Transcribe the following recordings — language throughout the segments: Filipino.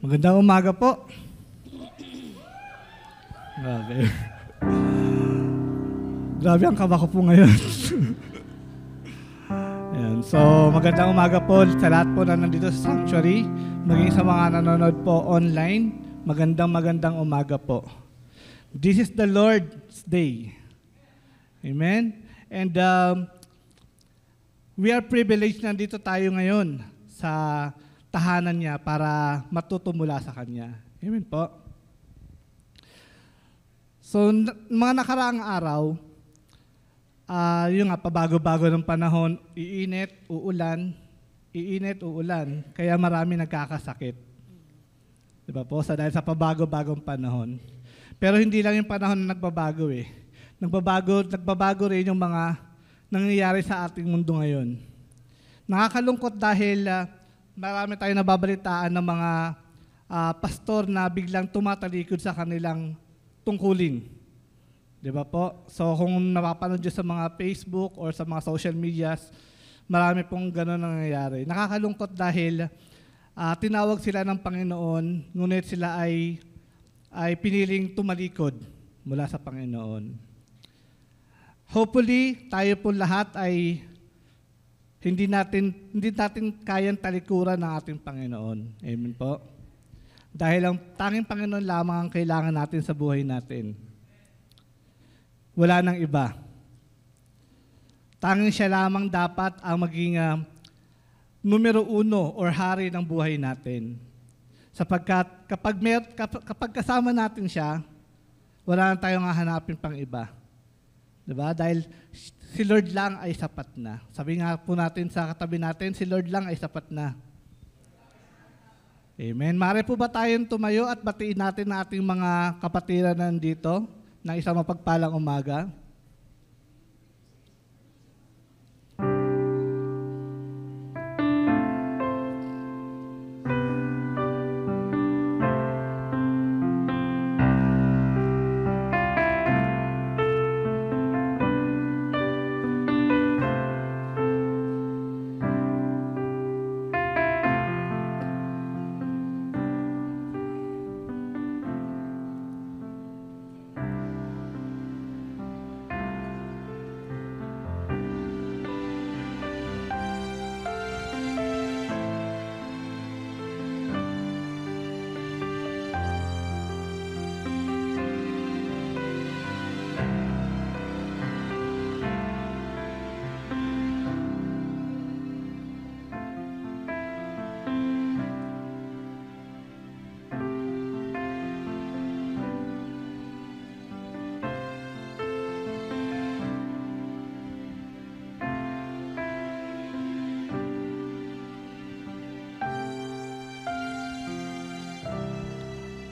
Magandang umaga po. Grabe. Grabe ang kaba ko po ngayon. Ayan. So, magandang umaga po sa lahat po na nandito sa Sanctuary, maging sa mga nanonood po online. Magandang umaga po. This is the Lord's Day. Amen? And we are privileged na dito tayo ngayon sa tahanan niya para matuto mula sa Kanya. Amen po. So, mga nakaraang araw, yung nga, pabago-bago ng panahon, iinit, uulan, kaya marami nagkakasakit. Diba po? Dahil sa pabago-bagong panahon. Pero hindi lang yung panahon na nagbabago eh. Nagbabago rin yung mga nangyayari sa ating mundo ngayon. Nakakalungkot dahil marami tayong nababalitaan ng mga pastor na biglang tumatalikod sa kanilang tungkulin. Di ba po? So kung napapanood nyo sa mga Facebook or sa mga social medias, marami pong gano'n nangyayari. Nakakalungkot dahil tinawag sila ng Panginoon, ngunit sila ay piniling tumalikod mula sa Panginoon. Hopefully, tayo po lahat ay hindi natin kayang talikuran ng ating Panginoon. Amen po. Dahil ang tanging Panginoon lamang ang kailangan natin sa buhay natin. Wala nang iba. Tanging siya lamang dapat ang maging numero uno or hari ng buhay natin. Sapagkat kapag kasama natin siya, wala na tayong hahanapin pang iba. Diba? Dahil si Lord lang ay sapat na. Sabi nga po natin sa katabi natin, si Lord lang ay sapat na. Amen. Maaari po ba tayong tumayo at batiin natin ang ating mga kapatiran nandito ng isang mapagpalang umaga?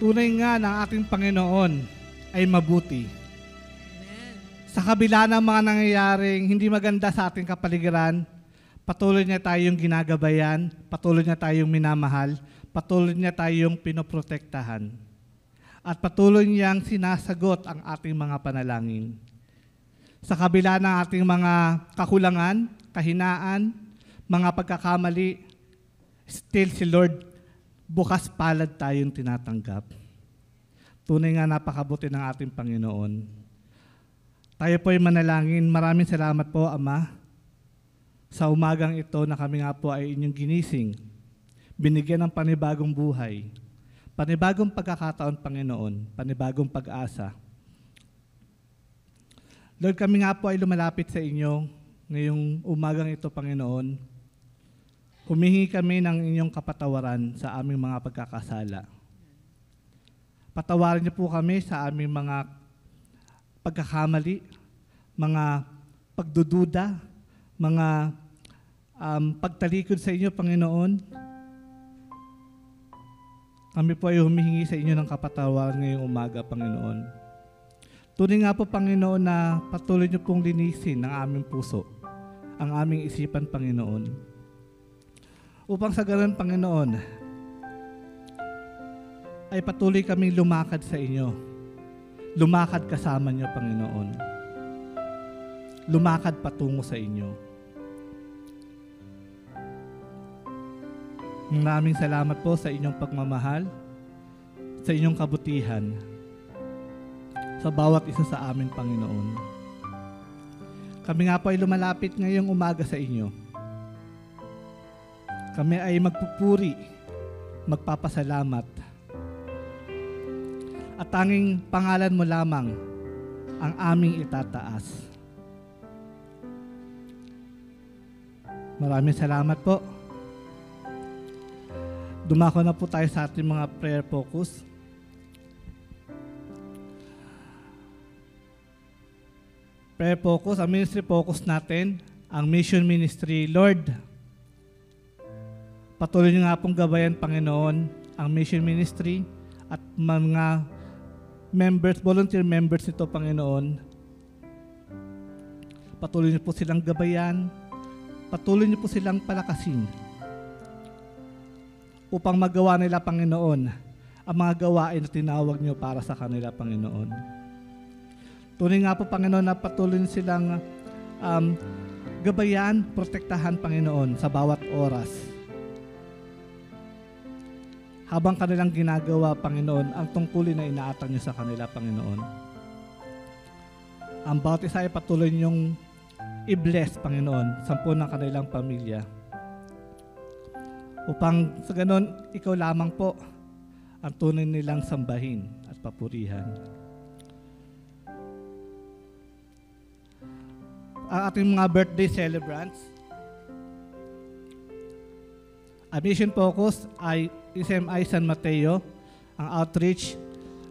Tunay nga ng ating Panginoon ay mabuti. Amen. Sa kabila ng mga nangyayaring hindi maganda sa ating kapaligiran, patuloy niya tayong ginagabayan, patuloy niya tayong minamahal, patuloy niya tayong pinoprotektahan. At patuloy niyang sinasagot ang ating mga panalangin. Sa kabila ng ating mga kakulangan, kahinaan, mga pagkakamali, still si Lord bukas palad tayong tinatanggap. Tunay nga napakabuti ng ating Panginoon. Tayo po ay manalangin. Maraming salamat po, Ama, sa umagang ito na kami nga po ay inyong ginising. Binigyan ng panibagong buhay. Panibagong pagkakataon, Panginoon. Panibagong pag-asa. Lord, kami nga po ay lumalapit sa inyo ngayong umagang ito, Panginoon. Humingi kami ng inyong kapatawaran sa aming mga pagkakasala. Patawarin niyo po kami sa aming mga pagkakamali, mga pagdududa, mga pagtalikod sa inyo, Panginoon. Kami po ay humihingi sa inyo ng kapatawaran ngayong umaga, Panginoon. Tunay nga po, Panginoon, na patuloy niyo pong linisin ang aming puso, ang aming isipan, Panginoon. Upang sa ganun, Panginoon, ay patuloy kaming lumakad sa inyo. Lumakad kasama niyo, Panginoon. Lumakad patungo sa inyo. Maraming salamat po sa inyong pagmamahal. sa inyong kabutihan sa bawat isa sa amin, Panginoon. Kami nga po ay lumalapit ngayong umaga sa inyo. Kami ay magpupuri, magpapasalamat. At tanging pangalan mo lamang ang aming itataas. Maraming salamat po. Dumako na po tayo sa ating mga prayer focus. Prayer focus, ang ministry focus natin, ang mission ministry. Lord, patuloy niyo nga pong gabayan, Panginoon, ang mission ministry at mga members, volunteer members nito, Panginoon. Patuloy niyo po silang gabayan, patuloy niyo po silang palakasin upang magawa nila, Panginoon, ang mga gawain na tinawag niyo para sa kanila, Panginoon. Tunay nga po, Panginoon, na patuloy silang gabayan, protektahan, Panginoon, sa bawat oras. Habang kanilang ginagawa, Panginoon, ang tungkulin na inaatang niyo sa kanila, Panginoon. Ang bawat isa ay patuloy niyong i-bless, Panginoon, sa ng kanilang pamilya. Upang sa ganon, ikaw lamang po ang tunay nilang sambahin at papurihan. Ang ating mga birthday celebrants, ang mission focus ay SMI San Mateo, ang outreach.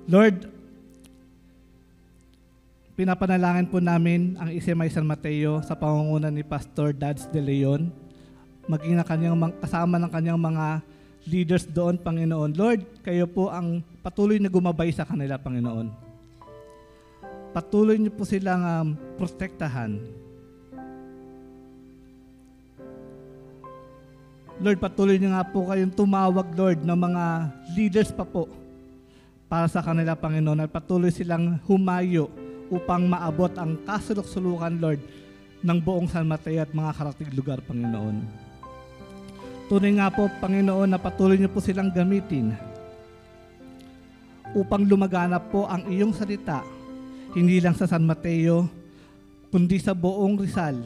Lord, pinapanalangin po namin ang SMI San Mateo sa pangunguna ni Pastor Dads De Leon, maging na kasama ng kanyang mga leaders doon, Panginoon. Lord, kayo po ang patuloy na gumabay sa kanila, Panginoon. Patuloy niyo po silang protektahan. Lord, patuloy niyo nga po kayong tumawag, Lord, ng mga leaders pa po para sa kanila, Panginoon, at patuloy silang humayo upang maabot ang kasulok-sulukan, Lord, ng buong San Mateo at mga karatig lugar, Panginoon. Tunay nga po, Panginoon, na patuloy niyo po silang gamitin upang lumaganap po ang iyong salita, hindi lang sa San Mateo, kundi sa buong Rizal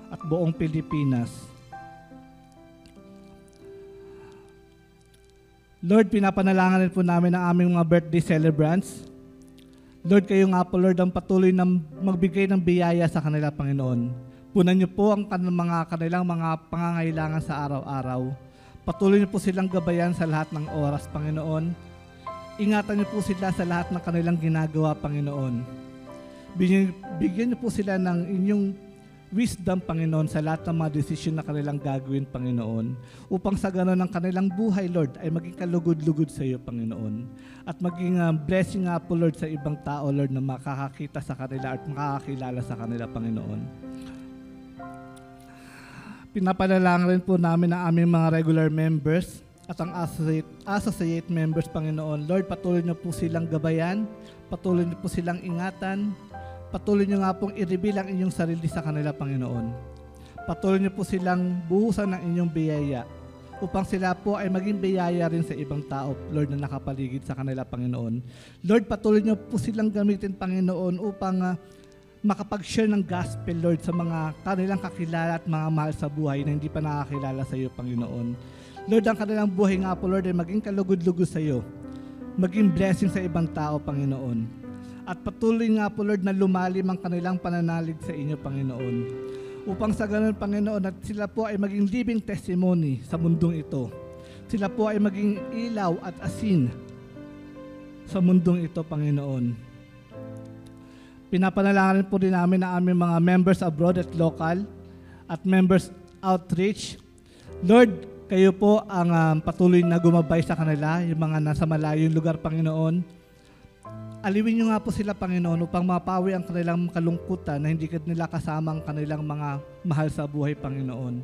at buong Pilipinas. Lord, pinapanalangin po namin ang aming mga birthday celebrants. Lord, kayo nga po, Lord, ang patuloy na magbigay ng biyaya sa kanila, Panginoon. Punan niyo po ang kanilang mga pangangailangan sa araw-araw. Patuloy niyo po silang gabayan sa lahat ng oras, Panginoon. Ingatan niyo po sila sa lahat ng kanilang ginagawa, Panginoon. Bigyan niyo po sila ng inyong wisdom, Panginoon, sa lahat ng mga desisyon na kanilang gagawin, Panginoon. Upang sa gano'n ang kanilang buhay, Lord, ay maging kalugod-lugod sa iyo, Panginoon. At maging blessing nga po, Lord, sa ibang tao, Lord, na makakakita sa kanila at makakakilala sa kanila, Panginoon. Pinapanalangin rin po namin ang aming mga regular members at ang associate members, Panginoon. Lord, patuloy niyo po silang gabayan, patuloy niyo po silang ingatan, patuloy niyo nga pong i-reveal ang inyong sarili sa kanila, Panginoon. Patuloy niyo po silang buhusan ng inyong biyaya upang sila po ay maging biyaya rin sa ibang tao, Lord, na nakapaligid sa kanila, Panginoon. Lord, patuloy niyo po silang gamitin, Panginoon, upang makapag-share ng gospel, Lord, sa mga kanilang kakilala at mga mahal sa buhay na hindi pa nakakilala sa iyo, Panginoon. Lord, ang kanilang buhay nga po, Lord, ay maging kalugod-lugod sa iyo, maging blessing sa ibang tao, Panginoon. At patuloy nga po, Lord, na lumalim ang kanilang pananalig sa inyo, Panginoon. Upang sa ganun, Panginoon, at sila po ay maging living testimony sa mundong ito. Sila po ay maging ilaw at asin sa mundong ito, Panginoon. Pinapanalangin po din namin ang aming mga members abroad at local at members outreach. Lord, kayo po ang patuloy na gumabay sa kanila, yung mga nasa malayong lugar, Panginoon. Aliwin niyo nga po sila, Panginoon, upang mapawi ang kanilang kalungkutan na hindi nila kasama ang kanilang mga mahal sa buhay, Panginoon.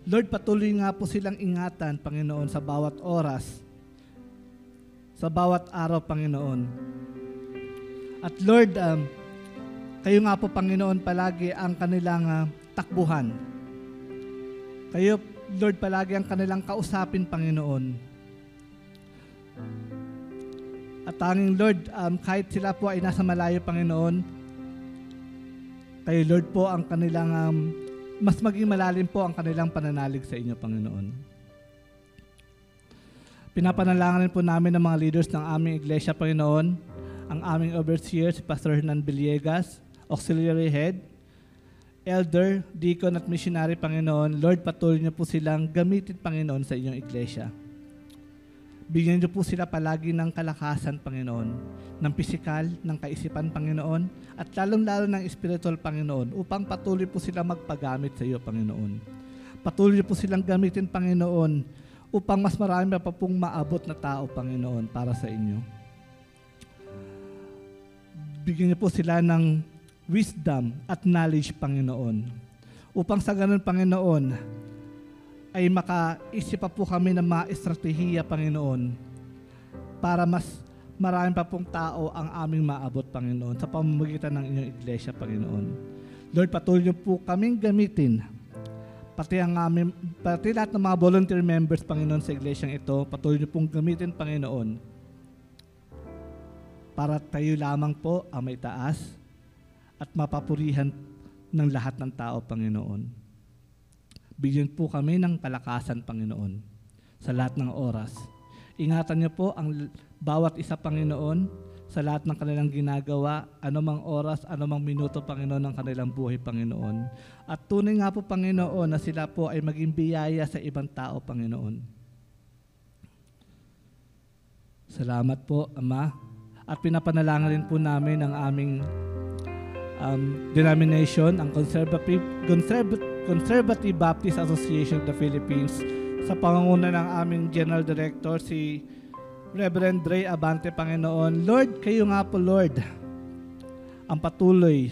Lord, patuloy nga po silang ingatan, Panginoon, sa bawat oras, sa bawat araw, Panginoon. At Lord, kayo nga po, Panginoon, palagi ang kanilang takbuhan. Kayo, Lord, palagi ang kanilang kausapin, Panginoon. At tanging Lord, kahit sila po ay nasa malayo, Panginoon, kayo Lord po ang kanilang, mas maging malalim po ang kanilang pananalig sa inyo, Panginoon. Pinapanalangin po namin ng mga leaders ng aming iglesia, Panginoon, ang aming overseer, si Pastor Hernan Villegas, auxiliary head, elder, deacon at missionary, Panginoon. Lord, patuloy niyo po silang gamitin, Panginoon, sa inyong iglesia. Bigyan niyo po sila palagi ng kalakasan, Panginoon, ng pisikal, ng kaisipan, Panginoon, at lalong-lalo ng spiritual, Panginoon, upang patuloy po sila magpagamit sa iyo, Panginoon. Patuloy niyo po silang gamitin, Panginoon, upang mas marami pa pong maabot na tao, Panginoon, para sa inyo. Bigyan niyo po sila ng wisdom at knowledge, Panginoon, upang sa ganun, Panginoon, ay makaisip pa po kami ng mga estratehiya, Panginoon, para mas marami pa pong tao ang aming maabot, Panginoon, sa pamamagitan ng inyong iglesia, Panginoon. Lord, patuloy niyo po kaming gamitin, pati lahat ng mga volunteer members, Panginoon, sa iglesyang ito, patuloy niyo pong gamitin, Panginoon, para tayo lamang po ang may taas at mapapurihan ng lahat ng tao, Panginoon. Bigyan po kami ng kalakasan, Panginoon, sa lahat ng oras. Ingatan niyo po ang bawat isa, Panginoon, sa lahat ng kanilang ginagawa, anumang oras, anumang minuto, Panginoon, ng kanilang buhay, Panginoon. At tunay nga po, Panginoon, na sila po ay maging biyaya sa ibang tao, Panginoon. Salamat po, Ama. At pinapanalangin po namin ang aming denomination, ang Conservative Baptist Association of the Philippines, sa pangunguna ng aming General Director, si Reverend Dre Abante, Panginoon. Lord, kayo nga po, Lord, ang patuloy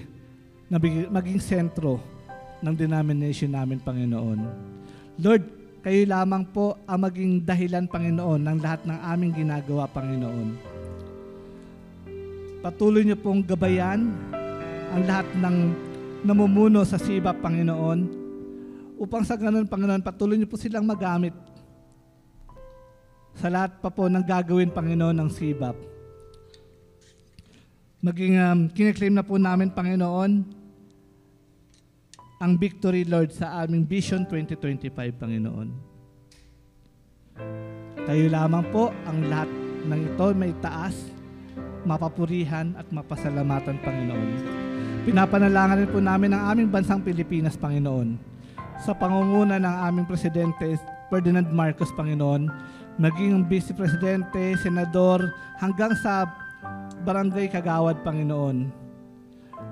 na maging sentro ng denomination namin, Panginoon. Lord, kayo lamang po ang maging dahilan, Panginoon, ng lahat ng aming ginagawa, Panginoon. Patuloy niyo pong gabayan ang lahat ng namumuno sa SIBAP, Panginoon, upang sa ganun, Panginoon, patuloy niyo po silang magamit sa lahat pa po ng gagawin, Panginoon, ng SIBAP. Maging kiniklaim na po namin, Panginoon, ang victory, Lord, sa aming Vision 2025, Panginoon. Kayo lamang po ang lahat ng ito may taas, mapapurihan at mapasalamatan, Panginoon. Pinapanalangin po namin ang aming bansang Pilipinas, Panginoon, sa pangunguna ng aming Presidente Ferdinand Marcos, Panginoon, naging Vice Presidente, Senador, hanggang sa Barangay Kagawad, Panginoon.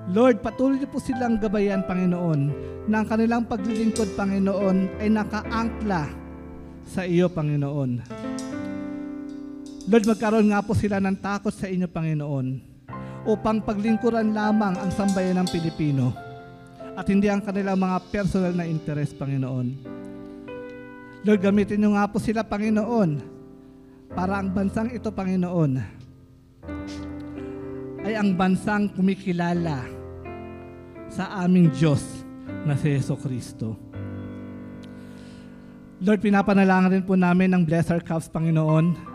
Lord, patuloy niyo po silang gabayan, Panginoon, na ang kanilang paglilingkod, Panginoon, ay nakaangkla sa iyo, Panginoon. Lord, magkaroon nga po sila ng takot sa inyo, Panginoon, upang paglingkuran lamang ang sambayan ng Pilipino at hindi ang kanilang mga personal na interest, Panginoon. Lord, gamitin niyo nga po sila, Panginoon, para ang bansang ito, Panginoon, ay ang bansang kumikilala sa aming Diyos na si Jesucristo. Lord, pinapanalangin rin po namin ang Bless Our Cups, Panginoon.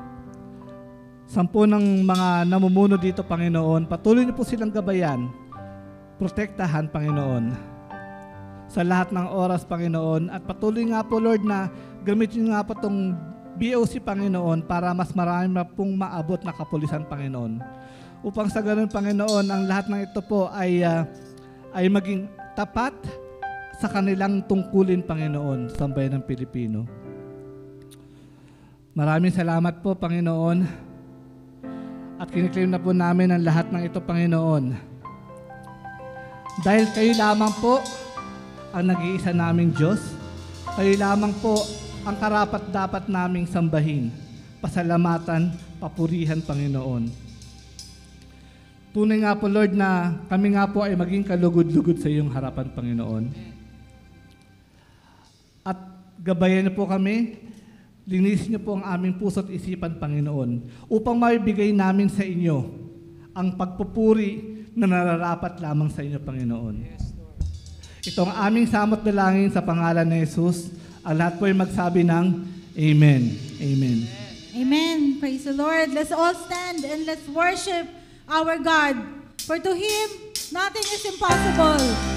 10 ng mga namumuno dito, Panginoon, patuloy niyo po silang gabayan, protektahan, Panginoon, sa lahat ng oras, Panginoon, at patuloy nga po, Lord, na gamitin nga po itong BOC, Panginoon, para mas marami na pong maabot na kapulisan, Panginoon. Upang sa ganun, Panginoon, ang lahat ng ito po ay maging tapat sa kanilang tungkulin, Panginoon, sa bayan ng Pilipino. Maraming salamat po, Panginoon. At kiniklaim na po namin ang lahat ng ito, Panginoon. Dahil kayo lamang po ang nag-iisa naming Diyos, kayo lamang po ang karapat-dapat naming sambahin, pasalamatan, papurihan, Panginoon. Tunay nga po, Lord, na kami nga po ay maging kalugod-lugod sa iyong harapan, Panginoon. At gabayan niyo po kami, linisin niyo po ang aming puso't isipan, Panginoon, upang maibigay namin sa inyo ang pagpupuri na nararapat lamang sa inyo, Panginoon. Ito ang aming samot dalangin sa pangalan ni Jesus. Ang lahat po ay magsabi ng Amen. Amen. Amen. Praise the Lord. Let's all stand and let's worship our God. For to Him, nothing is impossible.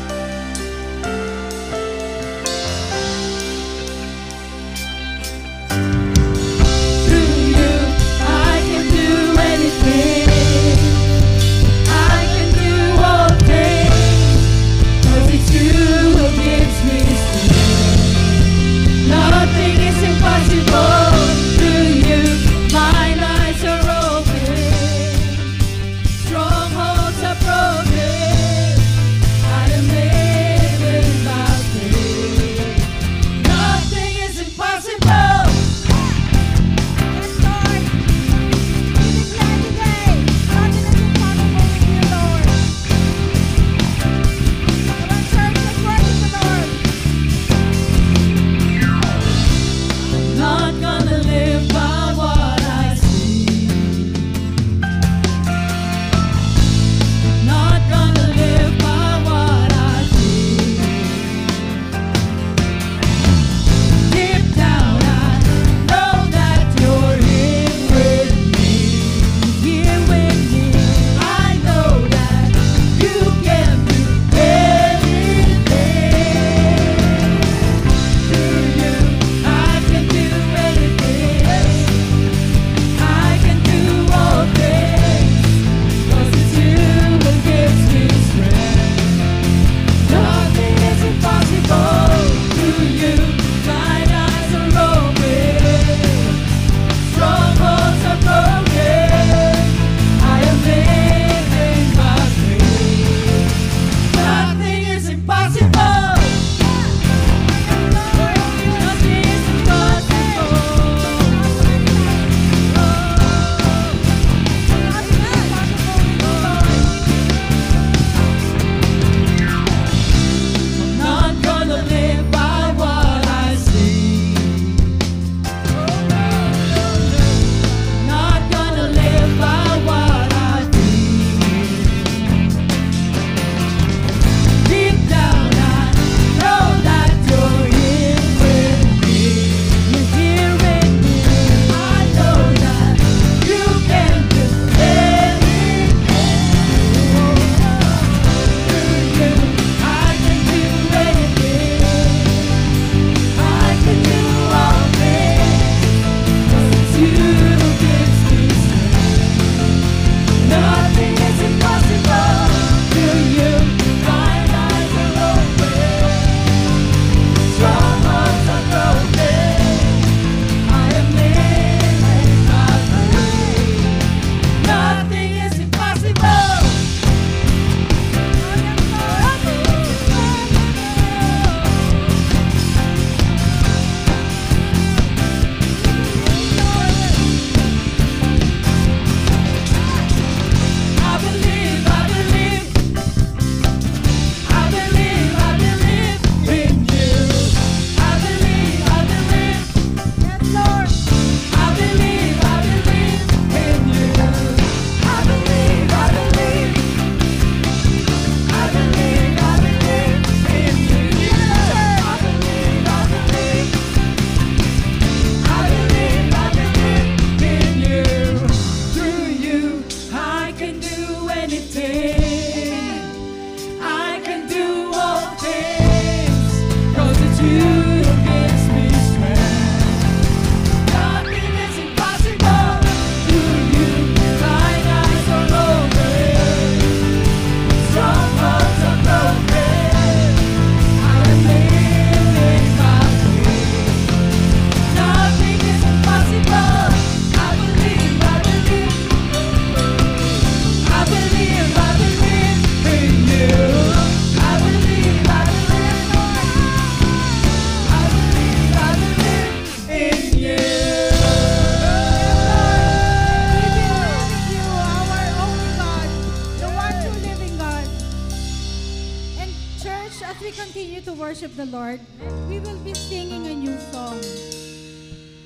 worship the Lord, we will be singing a new song.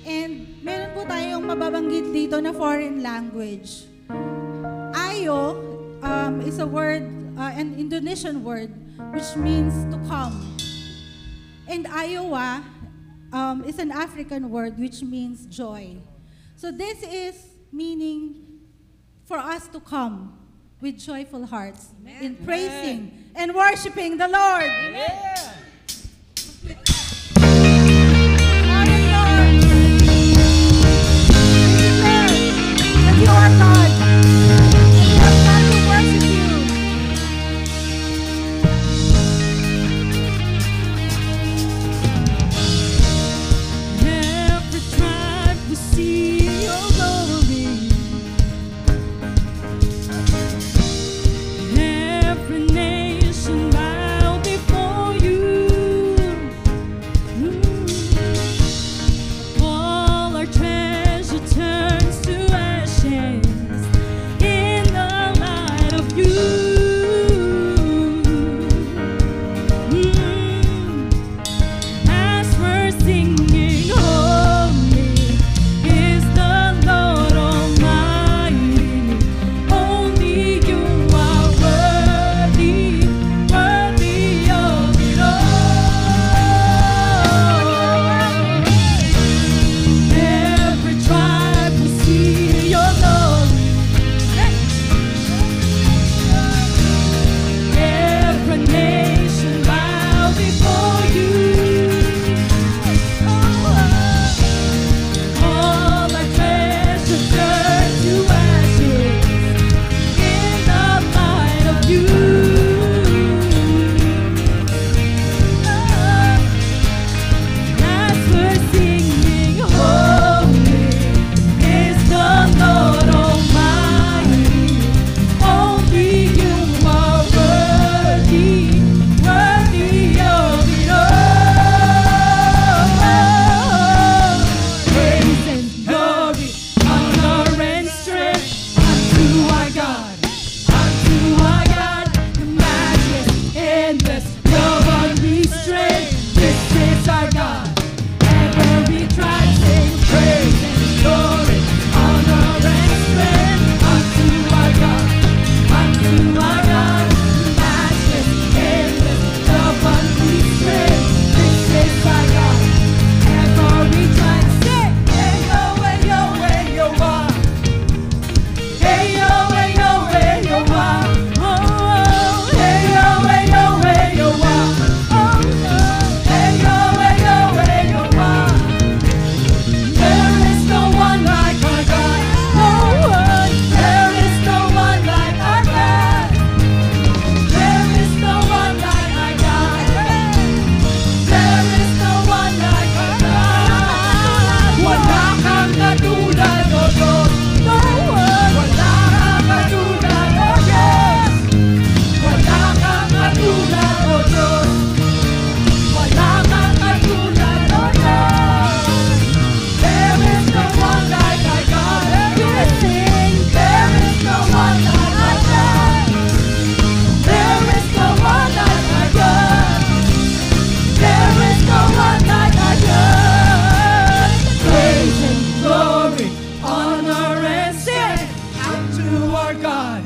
And meron po tayong mababanggit dito na foreign language. Ayo is a word, an Indonesian word, which means to come. And Iowa is an African word which means joy. So this is meaning for us to come with joyful hearts in praising and worshiping the Lord. Honor Lord. Declare that you are God. We have come to worship you. Every tribe will see your glory. Every nation bow before you. All our treasure turns to ashes in the light of you. As we're singing, holy is the Lord Almighty. Only you are worthy, worthy of it all. Every tribe will see your glory. Every nation bow before you. All our treasure turn to ashes in the light of you. As we're singing, holy is the Lord Almighty. Only you are worthy, worthy of it all. Praise and glory, honor and strength unto our God, unto our God. The matchless, endless, love unrestrained. This is our God. Every tribe sing praise and glory, honor and strength unto our God, unto our God. Matchless, endless, love unrestrained. This is our God. Every tribe sing, hey yo, hey yo, hey yo, ah. Hey yo, hey yo, hey yo, ah. Oh, hey yo, hey yo, hey yo, ah. Oh, hey yo, hey yo, hey yo, ah. There is no one like our God. Oh, there is no one like our God. There is no one like our God. There is no one like our God. Wala kang katulad, O Diyos. Wala kang katulad, O Diyos. Wala kang katulad, O Diyos. Wala kang katulad, O Diyos. There is no one like our God. We sing, there is no one like our God. There is no one like our God. There is no one like our God. Praise and glory, honor and strength unto our God,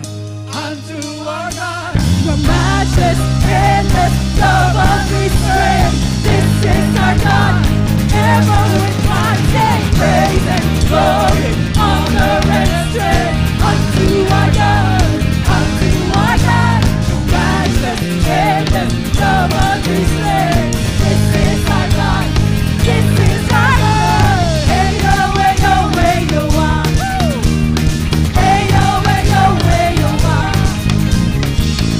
unto our God. Your matchless, endless, love unrestrained. This is our God. Every tribe sing praise and glory, honor and strength unto our God, unto our God. Your matchless, endless, love unrestrained. This is our God. This is our God. Hey yo, hey yo, hey yo, ah. Hey yo, hey yo, hey yo, ah.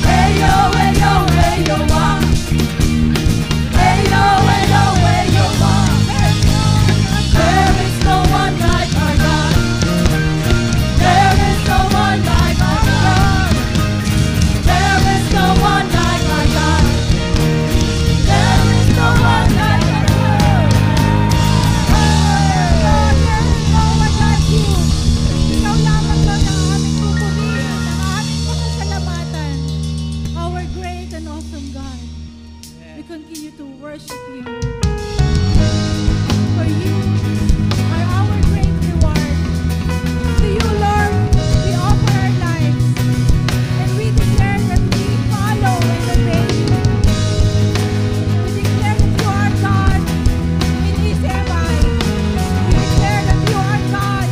Hey yo, hey yo, hey yo, ah. Hey yo, hey yo, hey yo, ah. There is no one like our God. There is no one like our God. There is no one like our God. There is no one like our God. There is no one like you. Ikaw lamang lang ang aming pupurihin, ang aming pasasalamatan. Our great and awesome God. We continue to worship you. For you are our great reward. To you, Lord, we offer our lives. And we declare that we follow and obey you. We declare that you are God in His Emai. We declare that you are God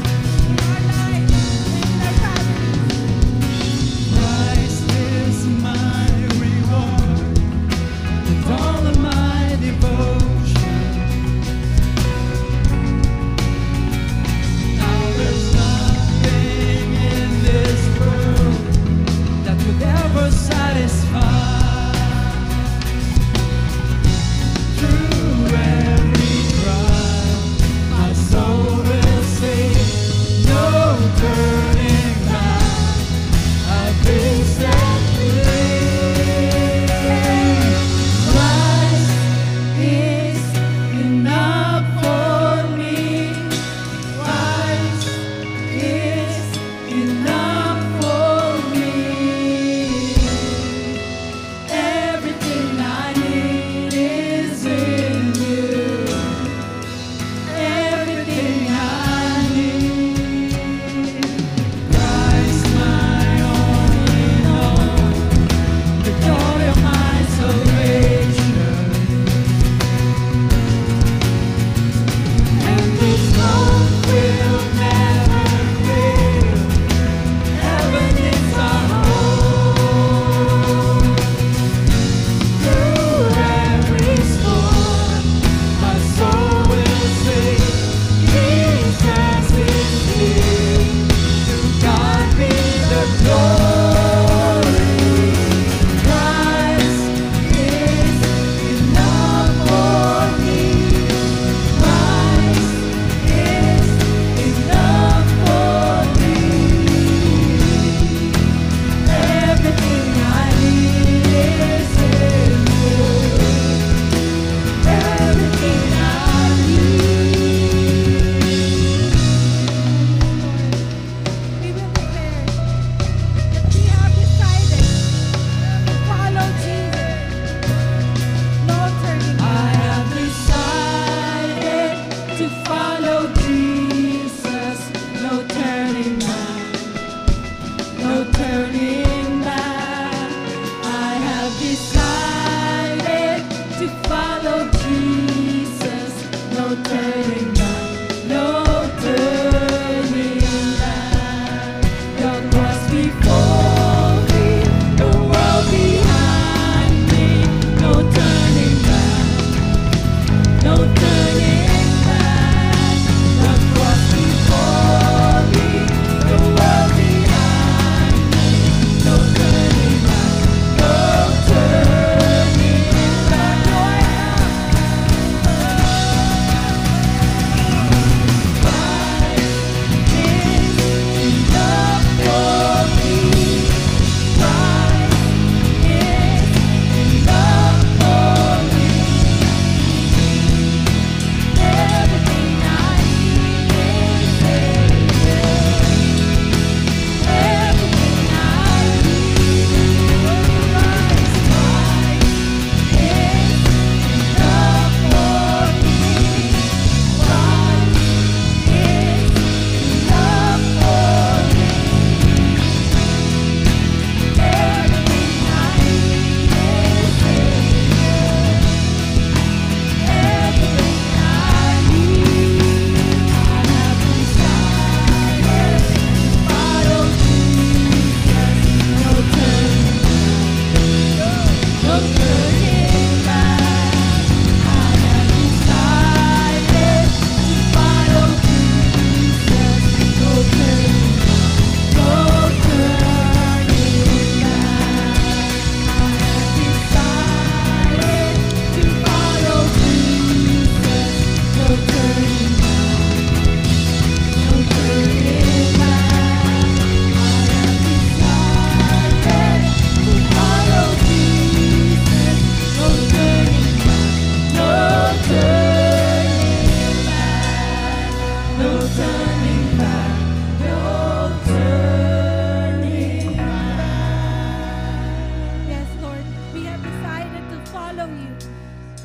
follow you,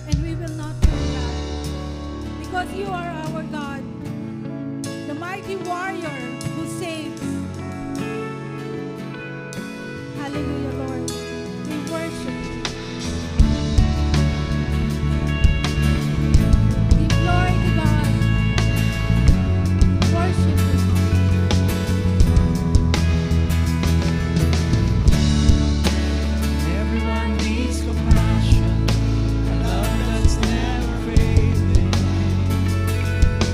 and we will not turn back. Because you are our God, the mighty warrior who saves. Hallelujah, Lord. We worship you. Give glory to God. Worship you. Everyone needs compassion, a love that's never fading.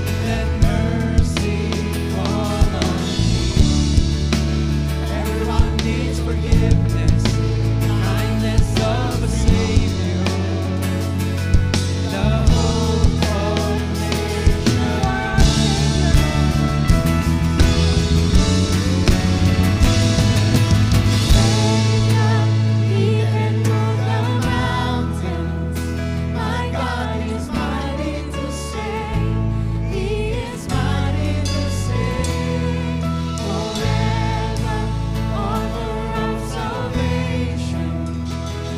Let mercy fall on me. Everyone needs forgiveness, kindness of a Savior, the hope of nations. He can move the mountains. My God is mighty to save. He is mighty to save. Forever, author of salvation.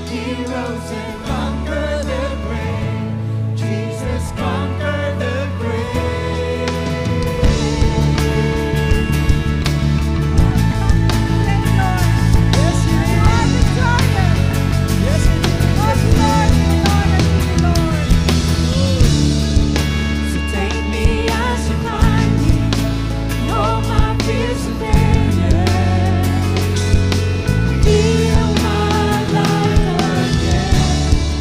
He rose and conquered the grave. Jesus conquered the grave. Yes, He did. Yes, He did. So take me as you find me, and all my fears and failure. Heal my life again,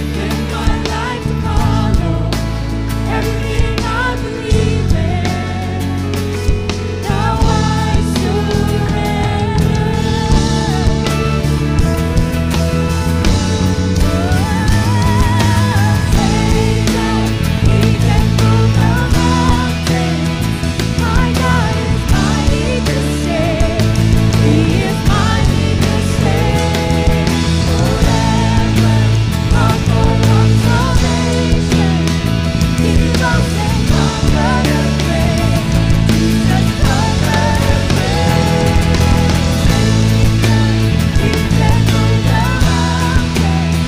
then my life to follow. Everything I believe in, now I surrender. He can move the mountains. My God is mighty to save. He is mighty to save. Forever, author of salvation. He rose and conquered the grave. Jesus conquered the grave. He can move the mountains.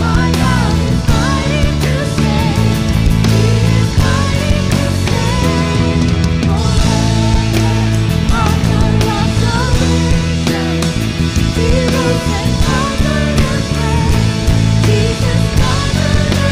My God is mighty to save. He is mighty to save. Forever, author of salvation. He rose and conquered the grave. Jesus conquered the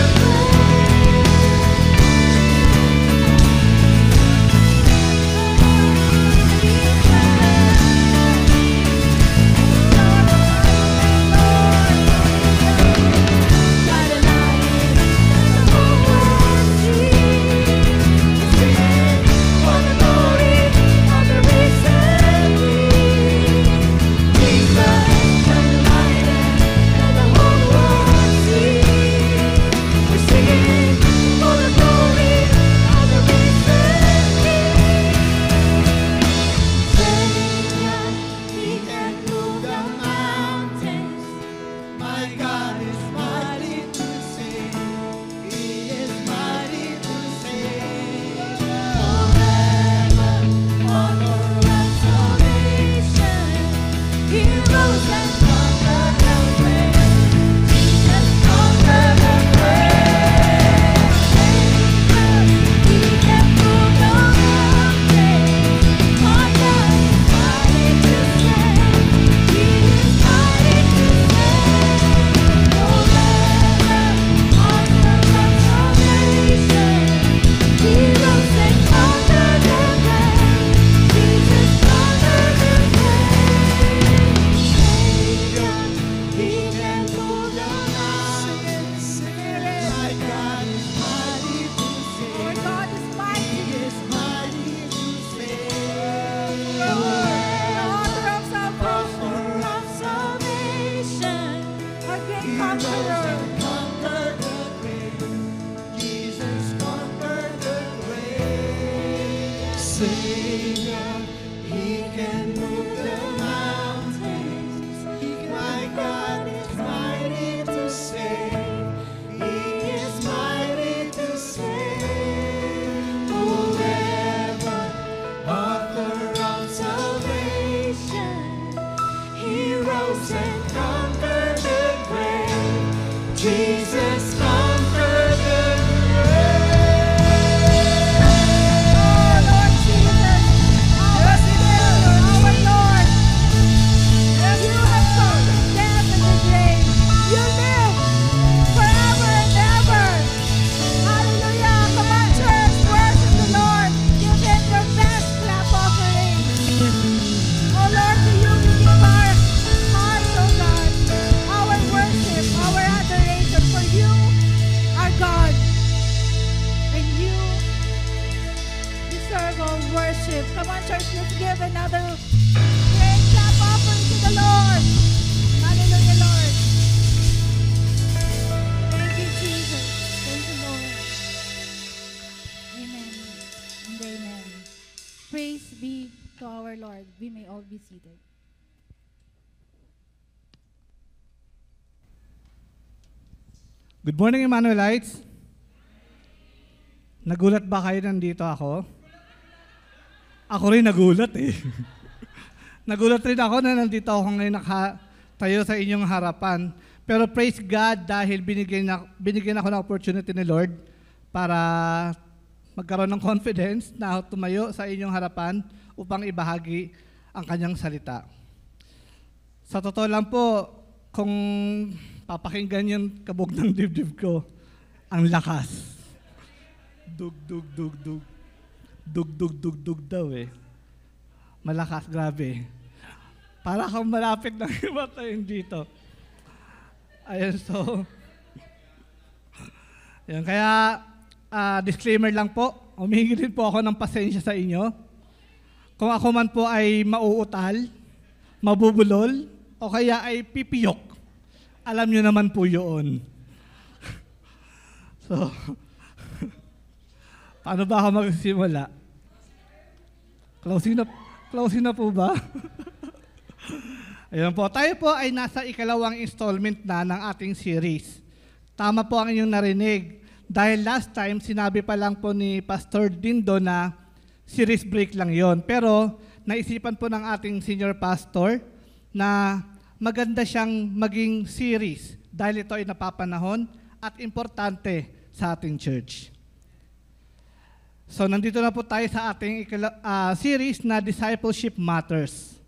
He can move the mountains. My God is mighty to save. He is mighty to save. Forever, author of salvation. He rose and conquered the grave. Jesus conquered the grave. He can move the mountains. My God is mighty to save. He is mighty to save. Forever, author of salvation. He rose and conquered the grave. Jesus conquered the grave. Savior, He can move the mountains. My God is mighty to save. Our God is mighty. He is mighty to save. The author of salvation. Author of salvation. Our great He rose conqueror. and conquered the grave. Jesus conquered the grave. Savior, He can move the mountains. My God is mighty to save. He is mighty to save. Forever, author of salvation. He rose and conquered the grave. Jesus conquered the Oh, Lord Jesus, our Savior, our Lord, you have conquered death and the grave. You live forever and ever. Hallelujah. Come on, church, worship the Lord. Give Him your best clap offering. Oh, Lord, to you we give our hearts, oh God, our worship, our adoration for you, our God. And you deserve all worship. Come on, church, let's give another great clap offering to the Lord. Hallelujah, Lord. Thank you, Jesus. Thank you, Lord. Amen and amen. Praise be to our Lord. We may all be seated. Good morning, Emmanuelites. Nagulat ba kayo nandito ako? Ako rin nagulat eh. Nagulat rin ako na nandito ako ngayon nakatayo sa inyong harapan. Pero praise God dahil binigyan ako ng opportunity ni Lord para magkaroon ng confidence na tumayo sa inyong harapan upang ibahagi ang kanyang salita. Sa totoo lang po, kung papakinggan yung kabog ng dibdib ko, ang lakas. Dug, dug, dug, dug. Dug, dug, dug, dug daw eh. Malakas, grabe. Para kang malapit na himatayin dito. Ayun, so. Ayun, kaya, disclaimer lang po, humihingi din po ako ng pasensya sa inyo. Kung ako man po ay mauutal, mabubulol, o kaya ay pipiyok, alam nyo naman po yun. So, paano ba ako magsimula? Closing na po ba? Ayun po, tayo po ay nasa ikalawang installment na ng ating series. Tama po ang inyong narinig. Dahil last time, sinabi pa lang po ni Pastor Dindo na series break lang yon. Pero naisipan po ng ating senior pastor na maganda siyang maging series dahil ito ay napapanahon at importante sa ating church. So nandito na po tayo sa ating series na Discipleship Matters.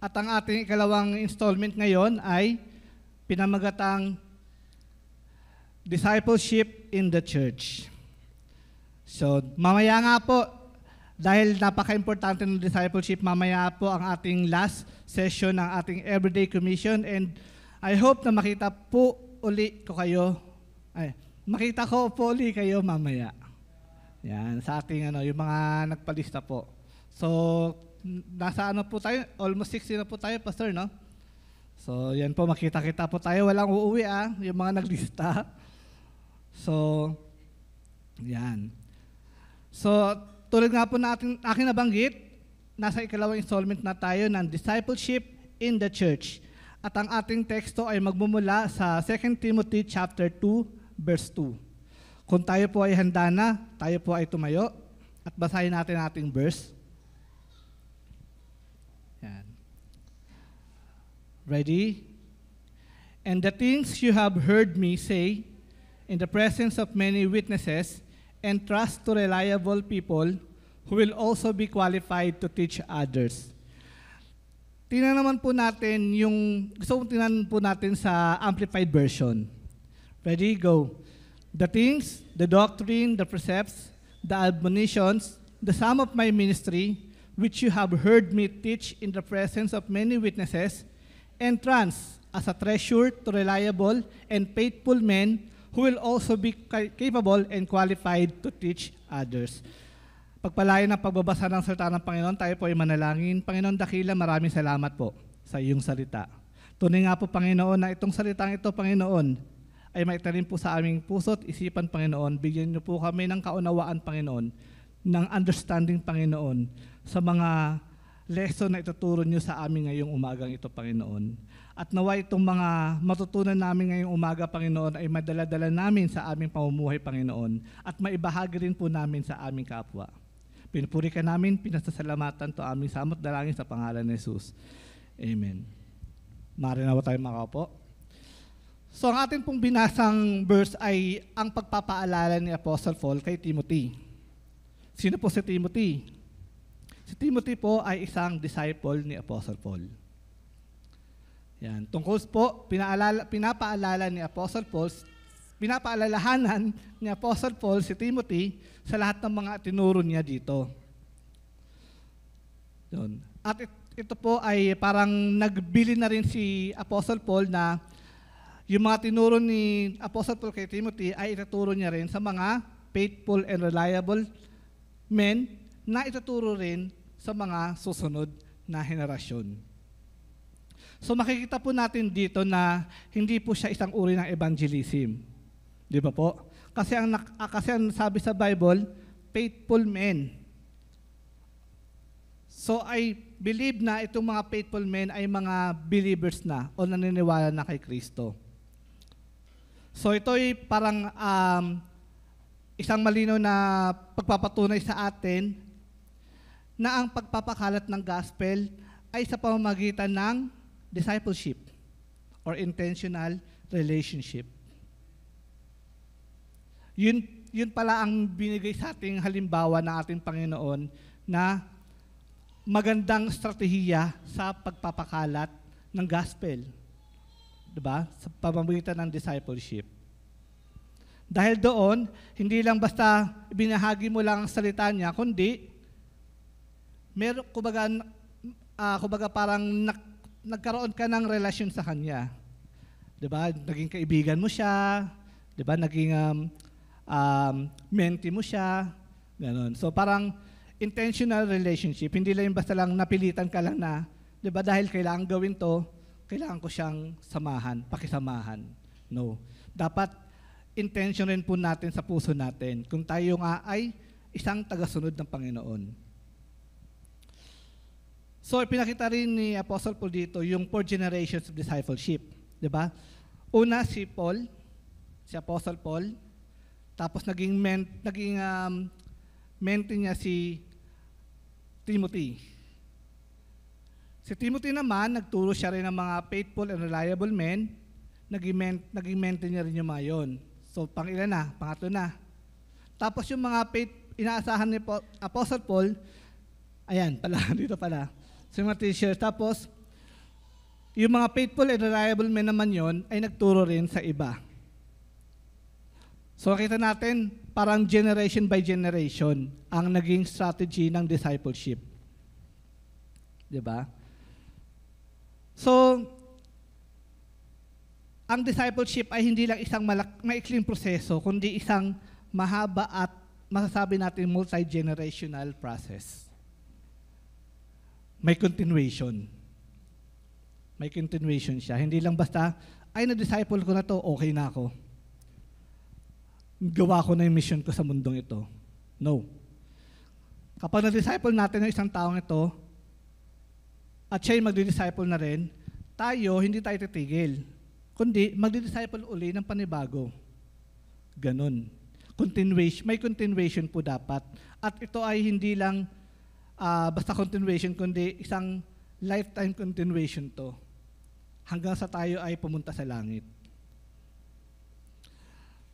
At ang ating ikalawang installment ngayon ay pinamagatang Discipleship in the Church. So mamaya nga po, dahil napaka-importante ng discipleship, mamaya po ang ating last session ng ating Everyday Commission and I hope na makita ko po uli kayo mamaya. Yan, sa ating yung mga nagpalista po. So, nasa po tayo? Almost 60 na po tayo, Pastor, no? So, yan po, makita-kita po tayo. Walang uuwi, yung mga naglista. So, yan. So, tulad nga po na aking nabanggit, nasa ikalawang installment na tayo ng Discipleship in the Church. At ang ating teksto ay magmumula sa 2 Timothy chapter 2, verse 2. Kung tayo po ay handa na, tayo po ay tumayo at basahin natin ating verse. Yan. Ready? And the things you have heard me say in the presence of many witnesses, entrust to reliable people who will also be qualified to teach others. Tingnan naman po natin tingnan po natin sa Amplified Version. Ready? Go. The things, the doctrine, the precepts, the admonitions, the sum of my ministry, which you have heard me teach in the presence of many witnesses, entrance as a treasure to reliable and faithful men who will also be capable and qualified to teach others. Pagpalain ang pagbabasa ng salita ng Panginoon, tayo po ay manalangin. Panginoon dakila, maraming salamat po sa iyong salita. Tunay nga po, Panginoon, na itong salitang ito, Panginoon, ay maitanim po sa aming puso't isipan, Panginoon. Bigyan niyo po kami ng kaunawaan, Panginoon, ng understanding, Panginoon, sa mga lesson na ituturo niyo sa amin ngayong umagang ito, Panginoon. At nawa itong mga matutunan namin ngayong umaga, Panginoon, ay madala-dala namin sa aming pamumuhay, Panginoon, at maibahagi rin po namin sa aming kapwa. Pinupuri ka namin, pinasasalamatan to aming samot dalangin sa pangalan ni Jesus. Amen. Maaari na po tayo makaupo. So ang atin pong binasang verse ay ang pagpapaalala ni Apostle Paul kay Timothy. Sino po si Timothy? Si Timothy po ay isang disciple ni Apostle Paul. Yan. Tungkol po, pinapaalala ni Apostle Paul, pinapaalalahanan ni Apostle Paul si Timothy sa lahat ng mga tinuro niya dito. Yun. At ito po ay parang nagbili na rin si Apostle Paul na yung mga tinuro ni Apostle Paul kay Timothy ay ituturo niya rin sa mga faithful and reliable men na ituturo rin sa mga susunod na henerasyon. So makikita po natin dito na hindi po siya isang uri ng evangelism. Di ba po? Kasi ang sabi sa Bible, faithful men. So I believe na itong mga faithful men ay mga believers na o naniniwala na kay Kristo. So ito ay parang isang malinaw na pagpapatunay sa atin na ang pagpapakalat ng gospel ay sa pamamagitan ng discipleship or intentional relationship. Yun pala ang binigay sa ating halimbawa ng ating Panginoon na magandang estratehiya sa pagpapakalat ng gospel. Diba? Sa pamamagitan ng discipleship. Dahil doon, hindi lang basta binahagi mo lang ang salita niya, kundi meron, kumbaga parang nagkaroon ka ng relasyon sa kanya. Diba? Naging kaibigan mo siya, diba? Naging mentee mo siya, ganun. So parang intentional relationship, hindi lang basta lang napilitan ka lang na, diba? Dahil kailangan gawin to, kailangan ko siyang samahan, pakisamahan. No. Dapat intention rin po natin sa puso natin kung tayo nga ay isang tagasunod ng Panginoon. So, ipinakita rin ni Apostle Paul dito yung 4 generations of discipleship. Diba? Una, si Paul, si Apostle Paul. Tapos naging mentee niya si Timothy. Si Timothy naman, nagturo siya rin ng mga faithful and reliable men. Naging mentee niya rin yung mga yun. So, pang-ilan na? Pangatlo na. Tapos yung mga inaasahan ni Apostle Paul, ayan, pala, dito pala. So, yung mga teacher. Tapos, yung mga faithful and reliable men naman yon ay nagturo rin sa iba. So, nakita natin, parang generation by generation ang naging strategy ng discipleship. Diba? So, ang discipleship ay hindi lang isang maikling proseso, kundi isang mahaba at masasabi natin multi-generational process. May continuation. May continuation siya. Hindi lang basta, ay na-disciple ko na to, okay na ako. Gawa ko na yung mission ko sa mundong ito. No. Kapag na-disciple natin ng isang taong ito, at siya'y magdi-disciple na rin, tayo, hindi tayo titigil. Kundi, magdi-disciple uli ng panibago. Ganon. May continuation po dapat. At ito ay hindi lang basta continuation, kundi isang lifetime continuation to. Hanggang sa tayo ay pumunta sa langit.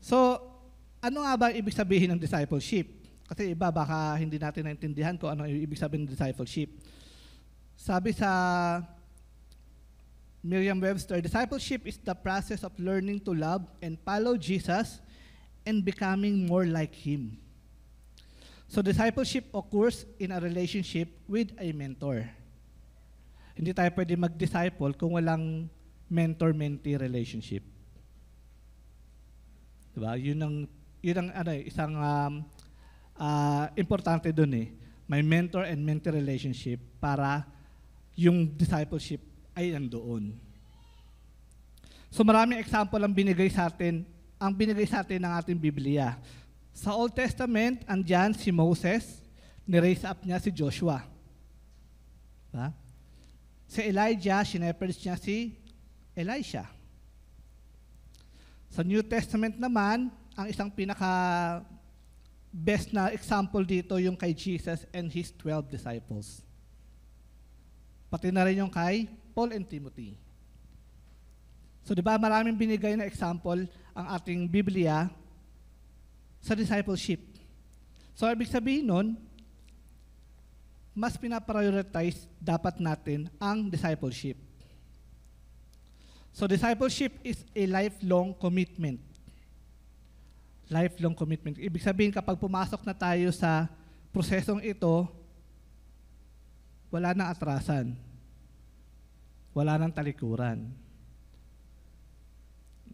So, ano nga ba ibig sabihin ng discipleship? Kasi iba, baka hindi natin naintindihan kung ano ibig sabihin ng discipleship. Sabi sa Merriam-Webster, discipleship is the process of learning to love and follow Jesus and becoming more like Him. So discipleship occurs in a relationship with a mentor. Hindi tayo pwede mag-disciple kung walang mentor-mentee relationship. Diba? Yun ang isang importante dun eh. May mentor and mentee relationship para yung discipleship ay nandoon. So maraming example ang binigay sa atin ng ating Biblia. Sa Old Testament, andyan si Moses, ni-raise up niya si Joshua. Diba? Si Elijah, sineperds niya si Elisha. Sa New Testament naman, ang isang best na example dito yung kay Jesus and His 12 disciples. Pati na rin yung kay Paul and Timothy. So di ba maraming binigay na example ang ating Biblia sa discipleship. So ibig sabihin nun, mas pinaprioritize dapat natin ang discipleship. So discipleship is a lifelong commitment. Lifelong commitment. Ibig sabihin kapag pumasok na tayo sa prosesong ito, wala nang atrasan. Wala nang talikuran.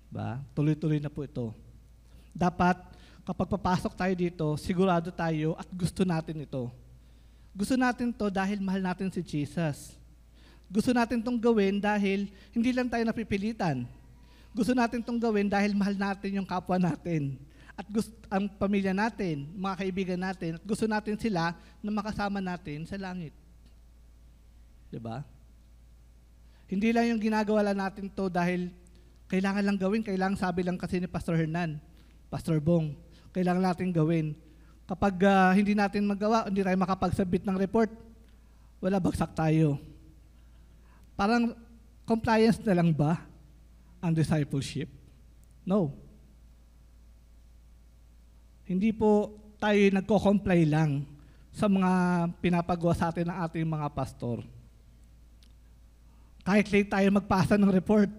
Diba? Tuloy-tuloy na po ito. Dapat kapag papasok tayo dito, sigurado tayo at gusto natin ito. Gusto natin to dahil mahal natin si Jesus. Gusto natin itong gawin dahil hindi lang tayo napipilitan. Gusto natin itong gawin dahil mahal natin yung kapwa natin. At ang pamilya natin, mga kaibigan natin, at gusto natin sila na makasama natin sa langit. Diba? Hindi lang yung ginagawa lang natin to dahil kailangan lang gawin, kailangan sabi lang kasi ni Pastor Hernan, Pastor Bong, kailangan natin gawin. Kapag hindi natin magawa, hindi tayo makapagsabit ng report, wala, bagsak tayo. Parang compliance na lang ba ang discipleship? No. Hindi po tayo nagko-comply lang sa mga pinapagawa sa atin ng ating mga pastor. Kahit late tayo magpasa ng report,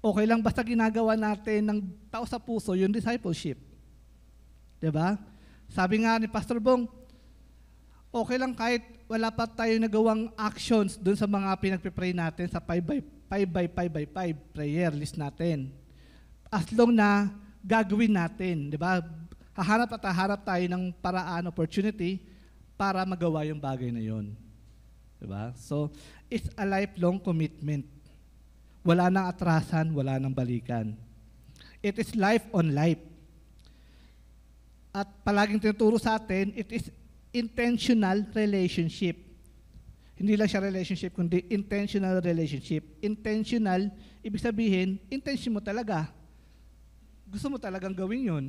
okay lang basta ginagawa natin ng tao sa puso yung discipleship. Diba? Sabi nga ni Pastor Bong, okay lang kahit wala pa tayo nagawang actions dun sa mga pinagpipray natin sa 5x5 prayer list natin. As long na gagawin natin, di ba? Haharap at haharap tayo ng paraan, opportunity para magawa yung bagay na yon. Di ba? So, it's a lifelong commitment. Wala nang atrasan, wala nang balikan. It is life on life. At palaging tinuturo sa atin, it is intentional relationship. Hindi lang siya relationship, kundi intentional relationship. Intentional, ibig sabihin, intention mo talaga. Gusto mo talagang gawin yun.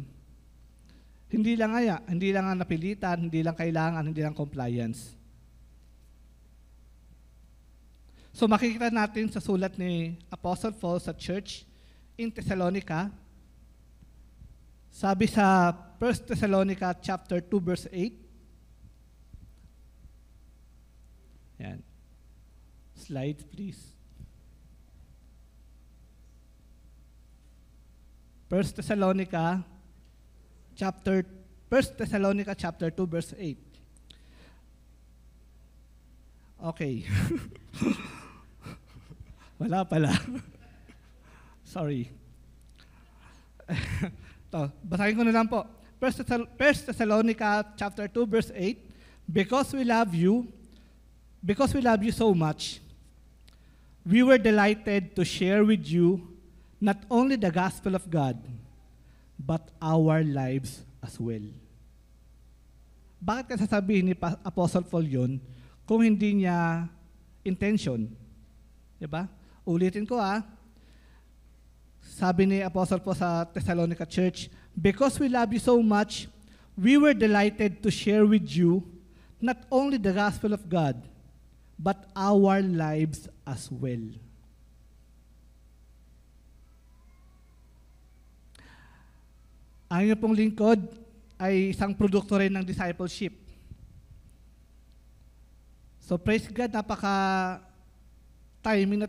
Hindi lang napilitan, hindi lang kailangan, hindi lang compliance. So makikita natin sa sulat ni Apostle Paul sa church in Thessalonica, sabi sa 1 Thessalonica chapter 2 verse 8, yan. Slide, please. 1 Thessalonica chapter 2 verse 8. Okay. Wala pala. Sorry. Basahin ko na lang po. 1 Thessalonica chapter 2 verse 8. Because we love you so much, we were delighted to share with you not only the gospel of God, but our lives as well. Bakit ka sasabihin ni Apostle Paul yun kung hindi niya intention? Diba? Ulitin ko Sabi ni Apostle Paul sa Thessalonica Church, because we love you so much, we were delighted to share with you not only the gospel of God, but our lives as well. Ang inyong pong lingkod ay isang produkto rin ng discipleship. So praise God, timing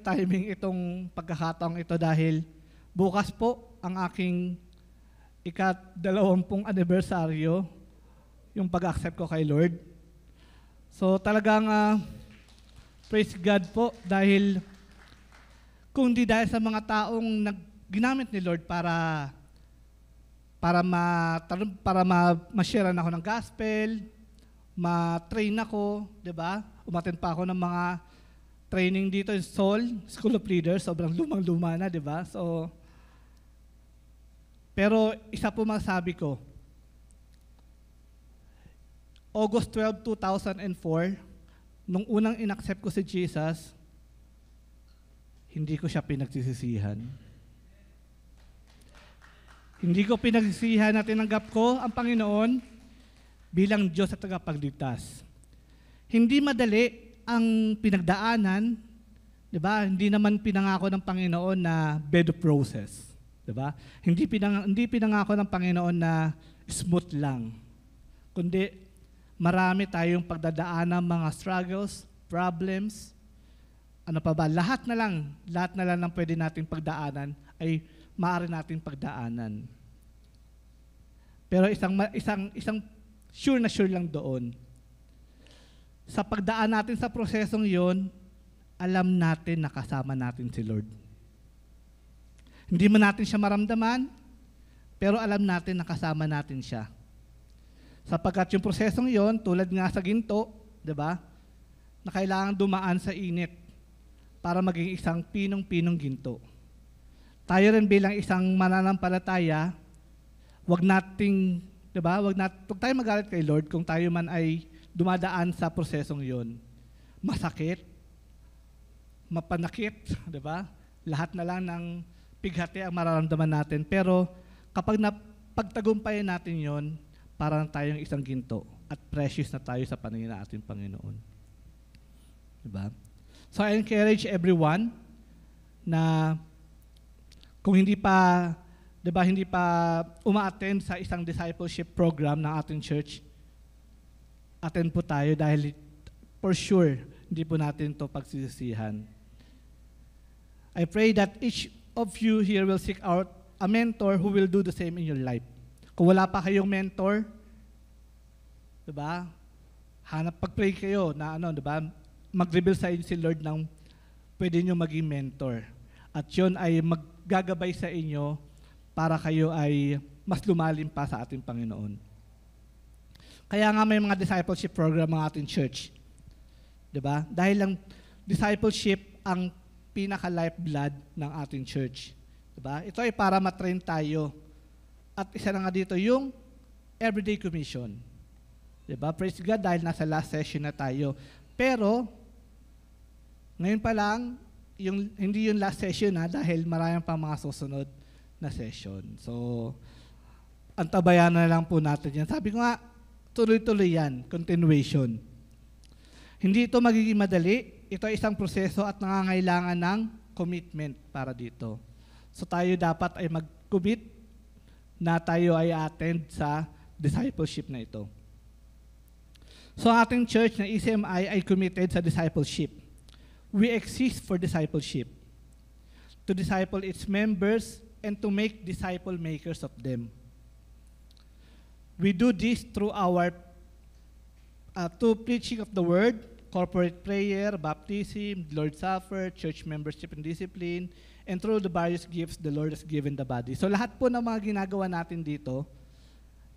itong pagkakataong ito dahil bukas po ang aking ika-20 anibersaryo, yung pag-accept ko kay Lord. So talagang praise God po dahil kung di dahil sa mga taong ginamit ni Lord para ma-sharean ako ng gospel, ma-train ako, 'di ba? Umattend pa ako ng mga training dito in Seoul, School of Leaders, sobrang lumang-luma na, 'di ba? So pero isa po masabi ko, August 12, 2004, nung unang inaccept ko si Jesus, hindi ko siya pinagsisisihan. Hindi ko pinagsisihan na tinanggap ko ang Panginoon bilang Diyos at tagapagligtas. Hindi madali ang pinagdaanan 'Di ba? Hindi naman pinangako ng Panginoon na bed of roses, 'di ba? Hindi pinangako ng Panginoon na smooth lang. Kundi marami tayong pagdadaan ng mga struggles, problems, ano pa ba? Lahat na lang ng pwede nating pagdaanan ay maaari nating pagdaanan. Pero isang sure na sure lang doon. Sa pagdaan natin sa prosesong 'yon, alam natin na kasama natin si Lord. Hindi man natin siya maramdaman, pero alam natin na kasama natin siya. Sapagkat yung prosesong 'yon, tulad nga sa ginto, 'di ba? Na kailangang dumaan sa init para maging isang pinong-pinong ginto. Tayo rin bilang isang mananampalataya, wag nating, 'di ba? Wag tayo magalit kay Lord kung tayo man ay dumadaan sa prosesong 'yon. Masakit, mapanakit, 'di ba? Lahat na lang ng pighati ang mararamdaman natin. Pero kapag napagtagumpayan natin 'yon, parang tayong isang ginto at precious na tayo sa paningin ng ating Panginoon. 'Di ba? So I encourage everyone na kung hindi pa, 'di ba, hindi pa uma-attend sa isang discipleship program ng ating church, attend po tayo dahil for sure hindi po natin 'to pagsisisihan. I pray that each of you here will seek out a mentor who will do the same in your life. Kung wala pa kayong mentor, 'di ba? Pag-pray kayo na 'di ba? Mag-reveal sa inyo si Lord ng pwede nyo maging mentor. At yun ay maggagabay sa inyo para kayo ay mas lumalim pa sa ating Panginoon. Kaya nga may mga discipleship program ang ating church. 'Di ba? Dahil lang discipleship ang pinaka-lifeblood ng ating church. 'Di ba? Ito ay para matrain tayo. At isa na nga dito yung everyday commission. 'Di ba? Praise God dahil nasa last session na tayo. Pero ngayon pa lang, hindi yung last session dahil marami pang mga susunod na session. So, antabayan na lang po natin yan. Sabi ko nga, tuloy-tuloy yan, continuation. Hindi ito magiging madali. Ito ay isang proseso at nangangailangan ng commitment para dito. So tayo dapat ay mag-commit na tayo ay attend sa discipleship na ito. So ang ating church na ECMI ay committed sa discipleship. We exist for discipleship, to disciple its members and to make disciple makers of them. We do this through our preaching of the word, corporate prayer, baptism, Lord's Supper, church membership and discipline, and through the various gifts the Lord has given the body. So lahat po ng mga ginagawa natin dito,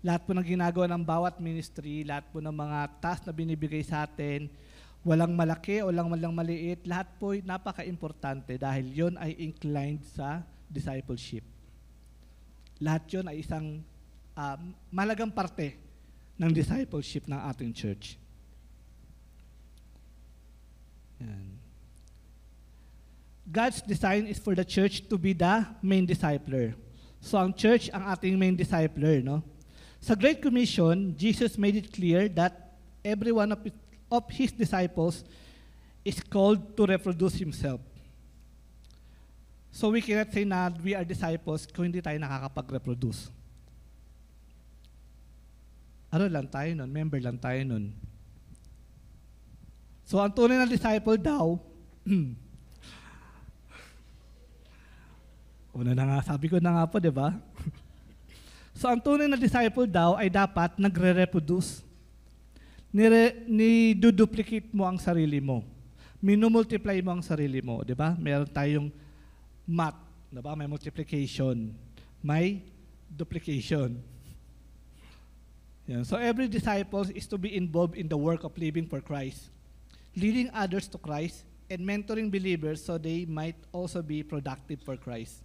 lahat po ng ginagawa ng bawat ministry, lahat po ng mga task na binibigay sa atin, walang malaki o walang maliit, lahat po ay napaka-importante dahil yon ay inclined sa discipleship. Lahat yon ay isang malagang parte ng discipleship ng ating church. Yan. God's design is for the church to be the main discipler. So ang church ang ating main discipler, no? Sa Great Commission, Jesus made it clear that every one of his disciples is called to reproduce himself. So we cannot say na we are disciples kung hindi tayo nakakapag-reproduce. Ano lang tayo nun? Member lang tayo nun. So ang tunay na disciple daw, una na nga, sabi ko na nga po, di ba? So ang tunay na disciple daw ay dapat nagre-reproduce. Ni-duplicate mo ang sarili mo. Minumultiply mo ang sarili mo, di ba? Meron tayong math, di ba? May multiplication, may duplication. Yan. So every disciple is to be involved in the work of living for Christ, leading others to Christ, and mentoring believers so they might also be productive for Christ.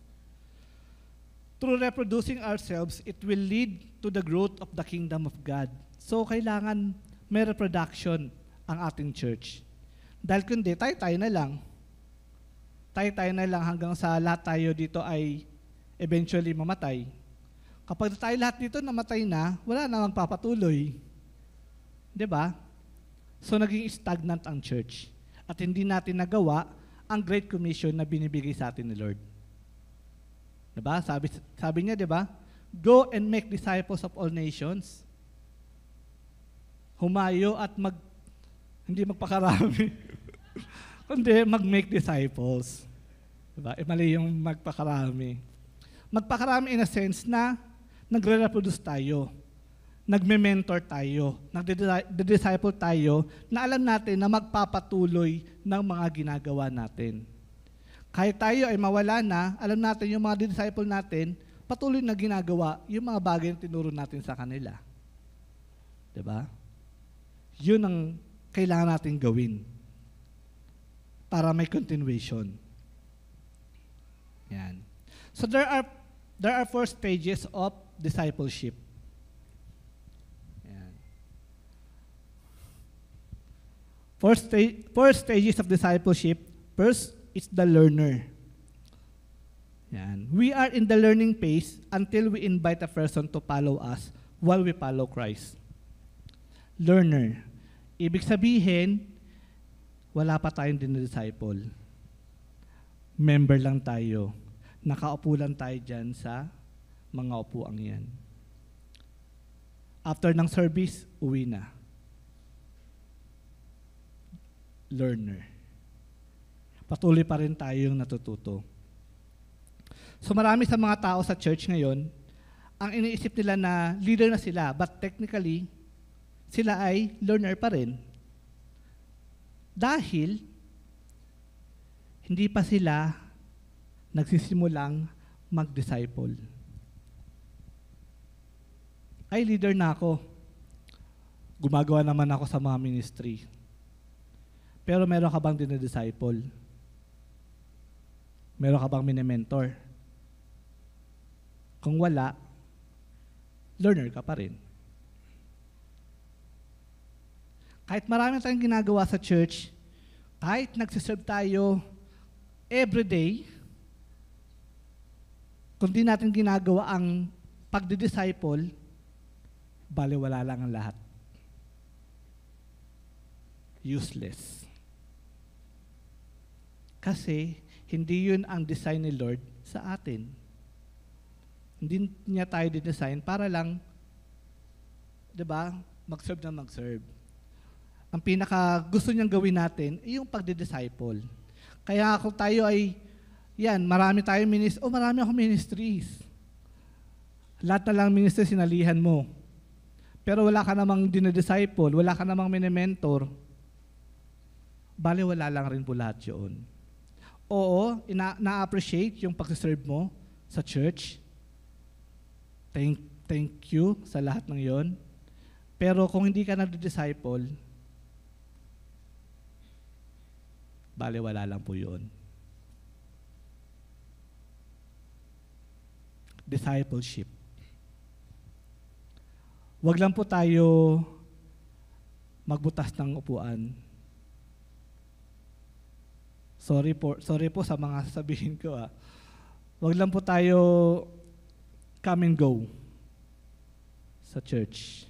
Through reproducing ourselves, it will lead to the growth of the kingdom of God. So kailangan may reproduction ang ating church. Dahil kundi, tayo-tayo na lang. Tayo-tayo na lang hanggang sa lahat tayo dito ay eventually mamatay. Kapag tayo lahat dito namatay na, wala na magpapatuloy. Diba? So naging stagnant ang church. At hindi natin nagawa ang Great Commission na binibigay sa atin ni Lord. Diba? Sabi niya, diba? Go and make disciples of all nations. Humayo at hindi magpakarami, kundi mag-make disciples. Diba? Mali yung magpakarami. Magpakarami in a sense na nagre-reproduce tayo, nagme-mentor tayo, nagde-disciple tayo, na alam natin na magpapatuloy ng mga ginagawa natin. Kahit tayo ay mawala na, alam natin yung mga disciple natin, patuloy na ginagawa yung mga bagay na tinuro natin sa kanila. Diba? Yun ang kailangan natin gawin para may continuation. Yan. So there are 4 stages of discipleship. Yan. 4 stages of discipleship. First, it's the learner. Yan. We are in the learning phase until we invite a person to follow us while we follow Christ. Learner. Ibig sabihin, wala pa tayong dinidisciple. Member lang tayo. Nakaupo lang tayo dyan sa mga upuang yan. After ng service, uwi na. Learner. Patuloy pa rin tayong natututo. So marami sa mga tao sa church ngayon, ang iniisip nila na leader na sila, but technically, sila ay learner pa rin. Dahil, hindi pa sila nagsisimulang mag-disciple. Ay, leader na ako. Gumagawa naman ako sa mga ministry. Pero meron ka bang dinidisciple? Meron ka bang mini-mentor? Kung wala, learner ka pa rin. Kahit marami tayong ginagawa sa church, kahit nagsiserve tayo everyday, kung di natin ginagawa ang pagdi-disciple, baliwala lang ang lahat. Useless. Kasi, hindi yun ang design ni Lord sa atin. Hindi niya tayo dinesign para lang, di ba, mag-serve na mag-serve. Ang pinaka gusto niyang gawin natin ay yung pagdi-disciple. Kaya kung tayo ay, marami tayong marami akong ministries. Lahat na lang ministries sinalihan mo. Pero wala ka namang dinidisciple, wala ka namang mini-mentor, bale wala lang rin po lahat yun. Oo, na-appreciate yung pag-serve mo sa church. Thank you sa lahat ng yon. Pero kung hindi ka nag-disciple, bale wala lang po yun. Discipleship. Wag lang po tayo magbutas ng upuan. Sorry po sa mga sasabihin ko. Wag lang po tayo come and go sa church.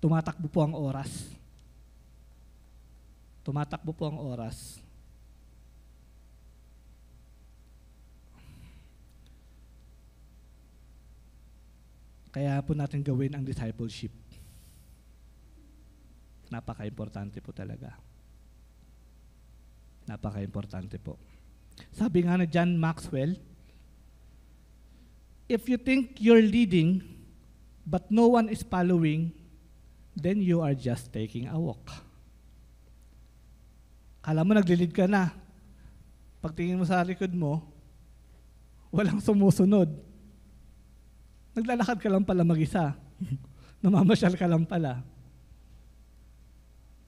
Tumatakbo po ang oras. Tumatakbo po ang oras. Kaya po natin gawin ang discipleship. Napaka-importante po talaga. Napaka-importante po. Sabi nga ni John Maxwell, if you think you're leading but no one is following, then you are just taking a walk. Kala mo naglilid ka na. Pagtingin mo sa likod mo, walang sumusunod. Naglalakad ka lang pala mag-isa. Namamasyal ka lang pala.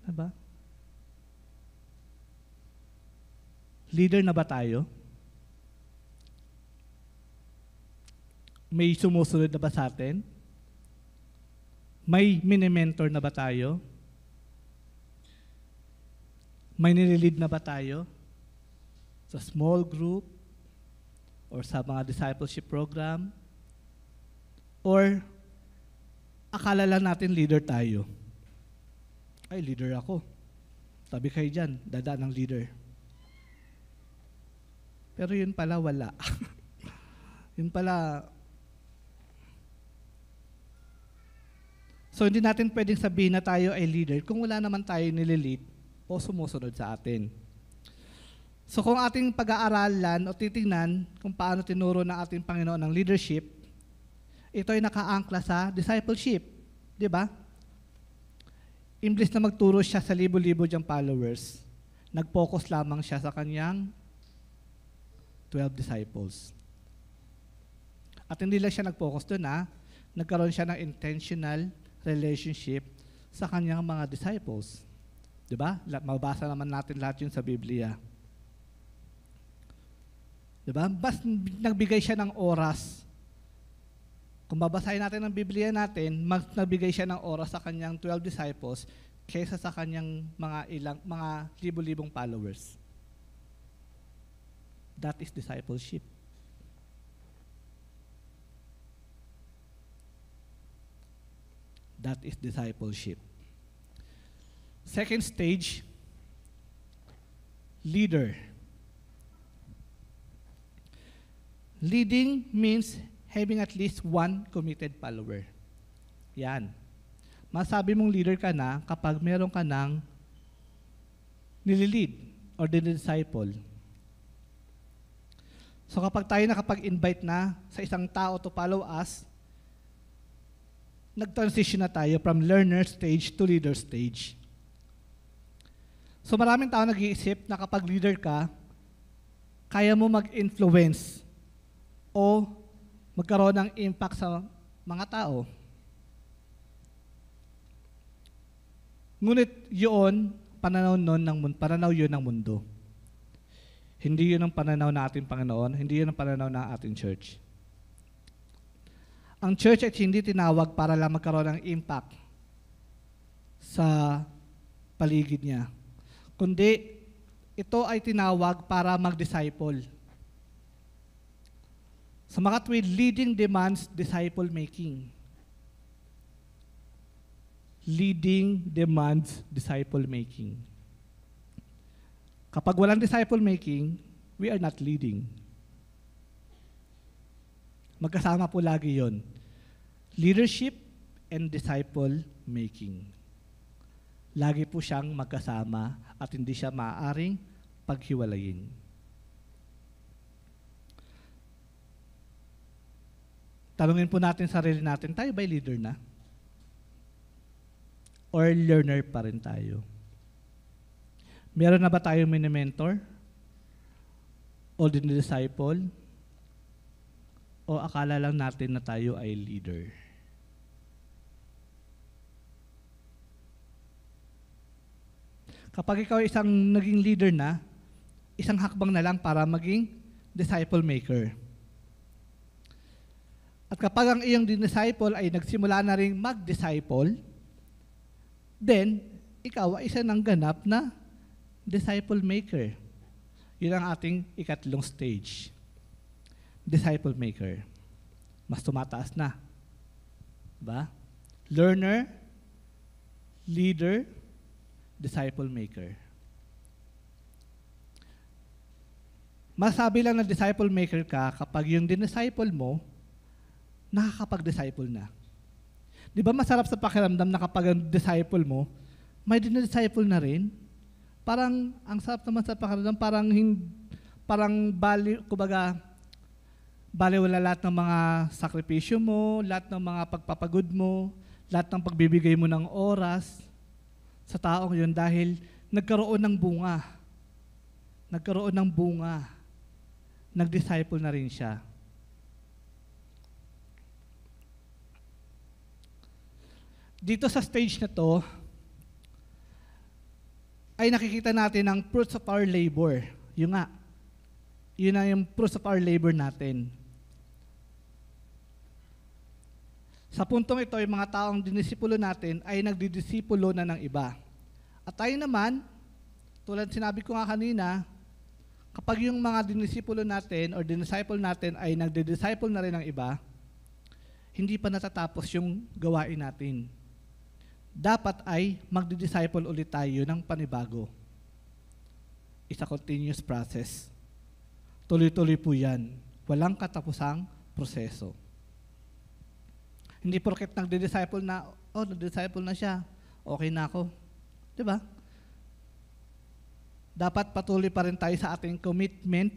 Diba? Leader na ba tayo? May sumusunod na ba sa atin? May mini-mentor na ba tayo? May nililid na ba tayo? Sa small group? Or sa mga discipleship program? Or akala lang natin leader tayo? Ay, leader ako. Tabi kayo dyan, dadaan ng leader. Pero yun pala, wala. Yun pala, so hindi natin pwedeng sabihin na tayo ay leader kung wala naman tayo nililid o sumusunod sa atin. So kung ating pag-aaralan o titingnan kung paano tinuro ng ating Panginoon ng leadership, ito ay nakaangkla sa discipleship. Di ba? Imbes na magturo siya sa libo-libo diyang followers, nag-focus lamang siya sa kanyang 12 disciples. At hindi lang siya nag-focus doon, nagkaroon siya ng intentional relationship sa kanyang mga disciples. Di ba? Mabasa naman natin lahat yun sa Biblia. Di ba? Bas nagbigay siya ng oras. Kung babasahin natin ang Biblia natin, nagbigay siya ng oras sa kanyang 12 disciples kaysa sa kanyang mga libo-libong followers. That is discipleship. That is discipleship. Second stage, leader. Leading means having at least one committed follower. Yan. Masabi mong leader ka na kapag meron ka ng nililid or dinidisciple. So kapag tayo nakapag-invite na sa isang tao to follow us, nag-transition na tayo from learner stage to leader stage. So maraming tao nag-iisip na kapag leader ka, kaya mo mag-influence o magkaroon ng impact sa mga tao. Ngunit yun, pananaw yun ng mundo. Hindi yun ang pananaw ng ating Panginoon, hindi yun ang pananaw ng ating church. Ang church ay hindi tinawag para lang magkaroon ng impact sa paligid niya, kundi ito ay tinawag para mag-disciple. Sa mga tuwid, leading demands disciple making. Leading demands disciple making. Kapag walang disciple making, we are not leading. Magkasama po lagi yon. Leadership and disciple making. Lagi po siyang magkasama at hindi siya maaaring paghiwalayin. Tanungin po natin sarili natin, tayo ba'y leader na? Or learner pa rin tayo? Meron na ba tayong mini-mentor? O dinidisciple? O akala lang natin na tayo ay leader? Kapag ikaw isang naging leader na, isang hakbang na lang para maging disciple maker. At kapag ang iyong disciple ay nagsimula na rin mag-disciple, then, ikaw ay isa ng ganap na disciple maker. Yun ang ating ikatlong stage. Disciple maker. Mas tumataas na. Diba? Learner, leader, disciple maker. Masabi lang na disciple maker ka kapag yung disciple mo nakakapag-disciple na. Di ba masarap sa pakiramdam na kapag ang disciple mo, may dinidisciple na rin? Parang, ang sarap naman sa pakiramdam, parang baliwala lahat ng mga sakripisyo mo, lahat ng mga pagpapagod mo, lahat ng pagbibigay mo ng oras sa taong yun dahil nagkaroon ng bunga. Nagkaroon ng bunga. Nag-disciple na rin siya. Dito sa stage na to, ay nakikita natin ang fruits of our labor. Yun nga. Yun na yung fruits of our labor natin. Sa puntong ito, yung mga taong dinisipulo natin ay nagdidisipulo na ng iba. At tayo naman, tulad sinabi ko nga kanina, kapag yung mga dinisipulo natin or dinisciple natin ay nagdidisciple na rin ng iba, hindi pa natatapos yung gawain natin. Dapat ay magdi-disciple ulit tayo ng panibago. is a continuous process. Tuloy-tuloy po yan. Walang katapusang proseso. Hindi porket nagdi-disciple na, nagdi-disciple na siya, okay na ako. Diba? Dapat patuloy pa rin tayo sa ating commitment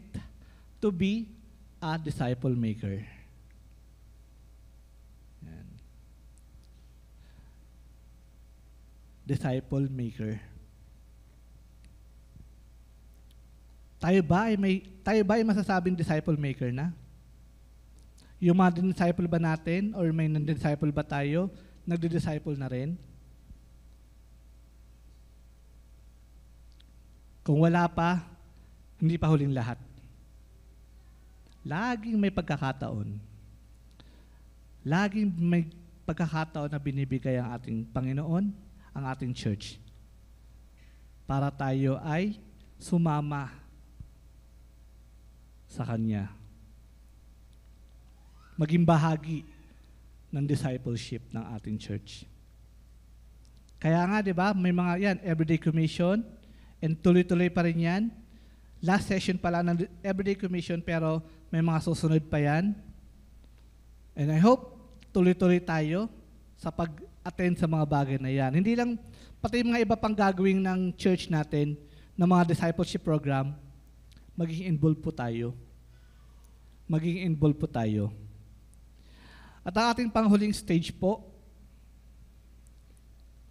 to be a disciple maker. Yan. Disciple maker. Tayo ba ay masasabing disciple maker na? Yung mga disciple ba natin or may disciple ba tayo, nagdi-disciple na rin? Kung wala pa, hindi pa huling lahat. Laging may pagkakataon. Laging may pagkakataon na binibigay ang ating Panginoon, ang ating church, para tayo ay sumama sa Kanya. Maging bahagi ng discipleship ng ating church. Kaya nga, di ba, may mga yan, everyday commission, and tuloy-tuloy pa rin yan. Last session pala ng everyday commission, pero may mga susunod pa yan. And I hope tuloy-tuloy tayo sa pag-attend sa mga bagay na yan. Hindi lang, pati mga iba pang gagawin ng church natin, ng mga discipleship program, magiging involved po tayo. Magiging involved po tayo. At ang ating panghuling stage po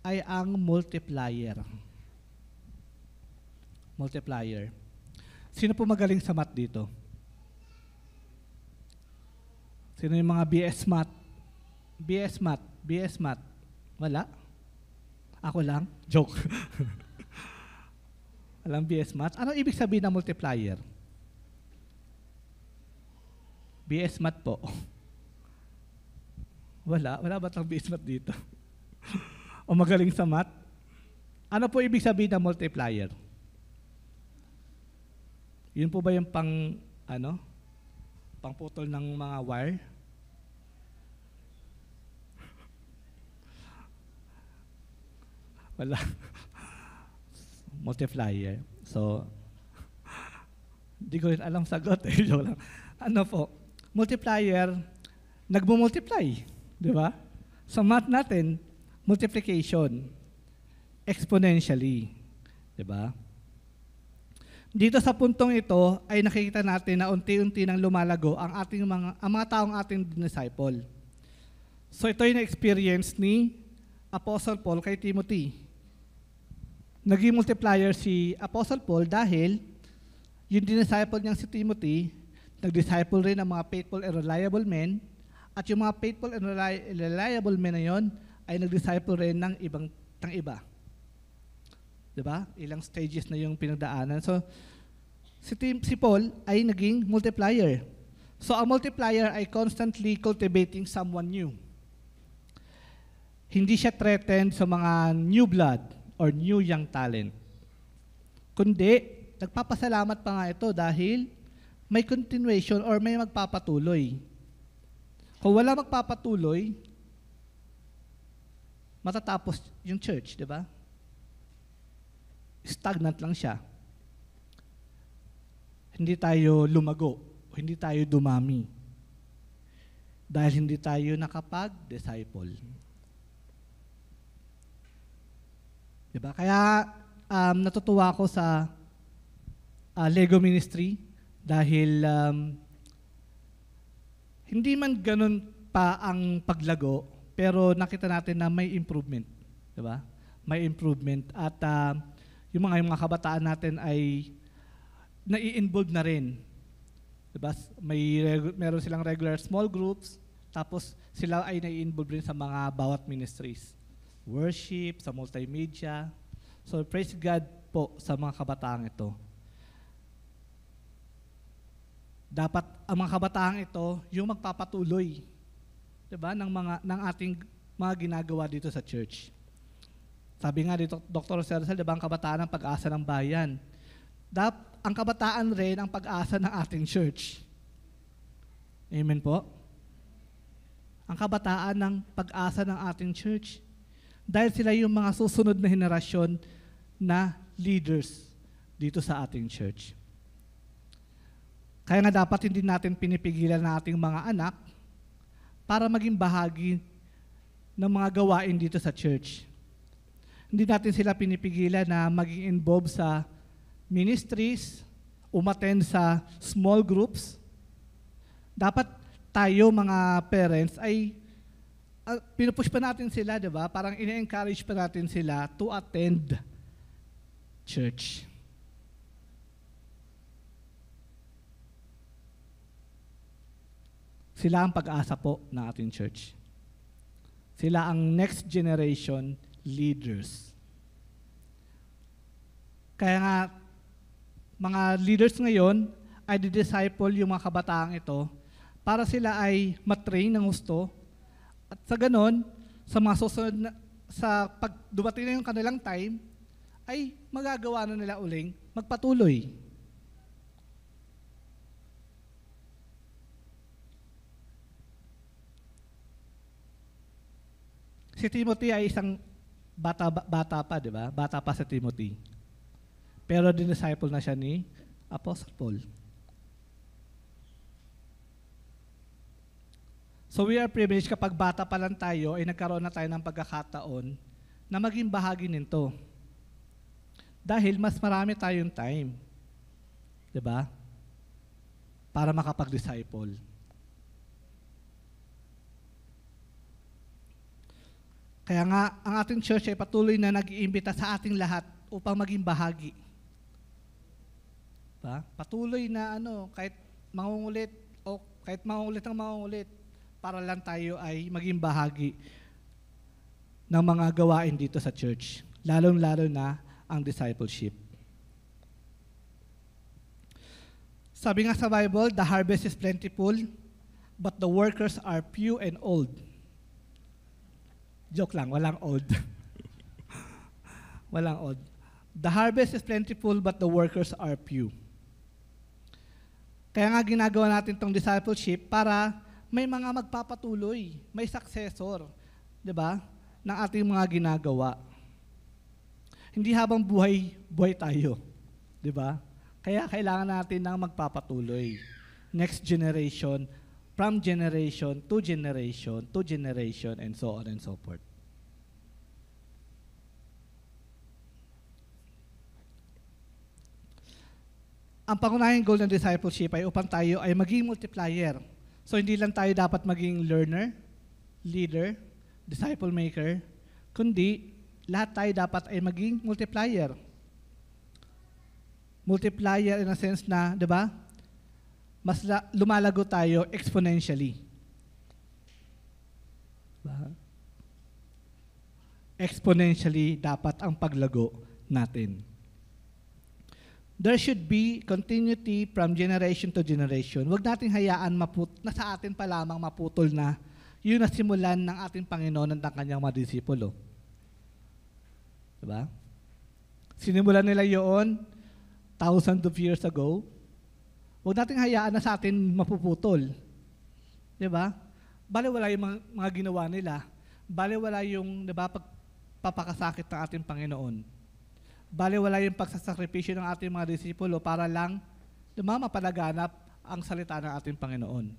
ay ang multiplier. Multiplier. Sino po magaling sa math dito? Sino yung mga BS math? BS math. BS math. Wala? Ako lang? Joke. Walang BS math. Ano ibig sabihin ng multiplier? BS math po. Wala ba tang BS math dito? O magaling sa math? Ano po ibig sabihin ng multiplier? Yun po ba yung pangputol ng mga wire? Wala. Multiplier. So, hindi ko rin alam sagot. Joke lang. Ano po? Multiplier, nagmo-multiply. Di ba? Sa math natin, multiplication. Exponentially. Di ba? Dito sa puntong ito ay nakikita natin na unti-unti nang lumalago ang mga taong ating disciple. So ito yung experience ni Apostle Paul kay Timothy. Naging multiplier si Apostle Paul dahil yung disciple niyang si Timothy, nag-disciple rin ng mga faithful and reliable men, at yung mga faithful and reliable men na yon ay nag-disciple rin ng iba. Diba? Ilang stages na yung pinagdaanan. So, si Paul ay naging multiplier. So, ang multiplier ay constantly cultivating someone new. Hindi siya threatened sa mga new blood or new young talent. Kundi, nagpapasalamat pa nga ito dahil may continuation or may magpapatuloy. Kung wala magpapatuloy, matatapos yung church, di ba? Stagnant lang siya. Hindi tayo lumago, hindi tayo dumami. Dahil hindi tayo nakapag-disciple. Diba? Kaya natutuwa ako sa Lego Ministry dahil hindi man ganun pa ang paglago, pero nakita natin na may improvement. Diba? May improvement. At yung mga kabataan natin ay nai-involve na rin. Diba? Meron silang regular small groups, tapos sila ay nai-involve rin sa mga bawat ministries. Worship, sa multimedia. So praise God po sa mga kabataan ito. Dapat ang mga kabataan ito yung magpapatuloy, 'di ba, ng ating mga ginagawa dito sa church. Sabi nga dito Dr. Cersel, 'di ba, ang kabataan ang pag-asa ng bayan. Ang kabataan rin ang pag-asa ng ating church. Amen po. Ang kabataan ng pag-asa ng ating church. Dahil sila yung mga susunod na henerasyon na leaders dito sa ating church. Kaya nga dapat hindi natin pinipigilan na ating mga anak para maging bahagi ng mga gawain dito sa church. Hindi natin sila pinipigilan na maging involved sa ministries, umattend sa small groups. Dapat tayo mga parents ay pinupush pa natin sila, di ba? Parang ine-encourage pa natin sila to attend church. Sila ang pag-asa po ng ating church. Sila ang next generation leaders. Kaya nga, mga leaders ngayon ay di-disciple yung mga kabataang ito para sila ay matrain ng gusto at sa ganon, sa mga susunod na, sa pag dumating na yung kanilang time, ay magagawa na nila uling magpatuloy. Si Timothy ay isang bata pa, di ba? Bata pa si Timothy. Pero din-disciple na siya ni Apostle Paul. So we are privileged kapag bata pa lang tayo, ay nagkaroon na tayo ng pagkakataon na maging bahagi nito. Dahil mas marami tayong time. Di ba? Para makapag-disciple. Kaya nga, ang ating church ay patuloy na nag-iimbita sa ating lahat upang maging bahagi. Diba? Patuloy na kahit mangungulit o kahit mangungulit, para lang tayo ay maging bahagi ng mga gawain dito sa church. Lalong-lalo na ang discipleship. Sabi nga sa Bible, the harvest is plentiful, but the workers are few and old. Joke lang, walang old. Walang old. The harvest is plentiful, but the workers are few. Kaya nga ginagawa natin tong discipleship para may mga magpapatuloy, may successor, di ba, ng ating mga ginagawa. Hindi habang buhay tayo, di ba? Kaya kailangan natin ng magpapatuloy. Next generation, from generation to generation, and so on and so forth. Ang pangunahing goal ng discipleship ay upang tayo ay maging multiplier. So hindi lang tayo dapat maging learner, leader, disciple maker, kundi lahat tayo dapat ay maging multiplier. Multiplier in a sense na, di ba? Mas lumalago tayo exponentially. Diba? Exponentially dapat ang paglago natin. There should be continuity from generation to generation. Huwag nating hayaan na sa atin pa lamang maputol na yun na simulan ng ating Panginoon at ng kanyang mga disipulo. Diba? Sinimulan nila yun thousands of years ago. Huwag nating hayaan na sa atin mapuputol. Diba? Baliwala yung mga ginawa nila. Baliwala yung, diba, pagpapakasakit ng ating Panginoon. Baliwala yung pagsasakripisyo ng ating mga disipulo para lang, diba, mapalaganap ang salita ng ating Panginoon.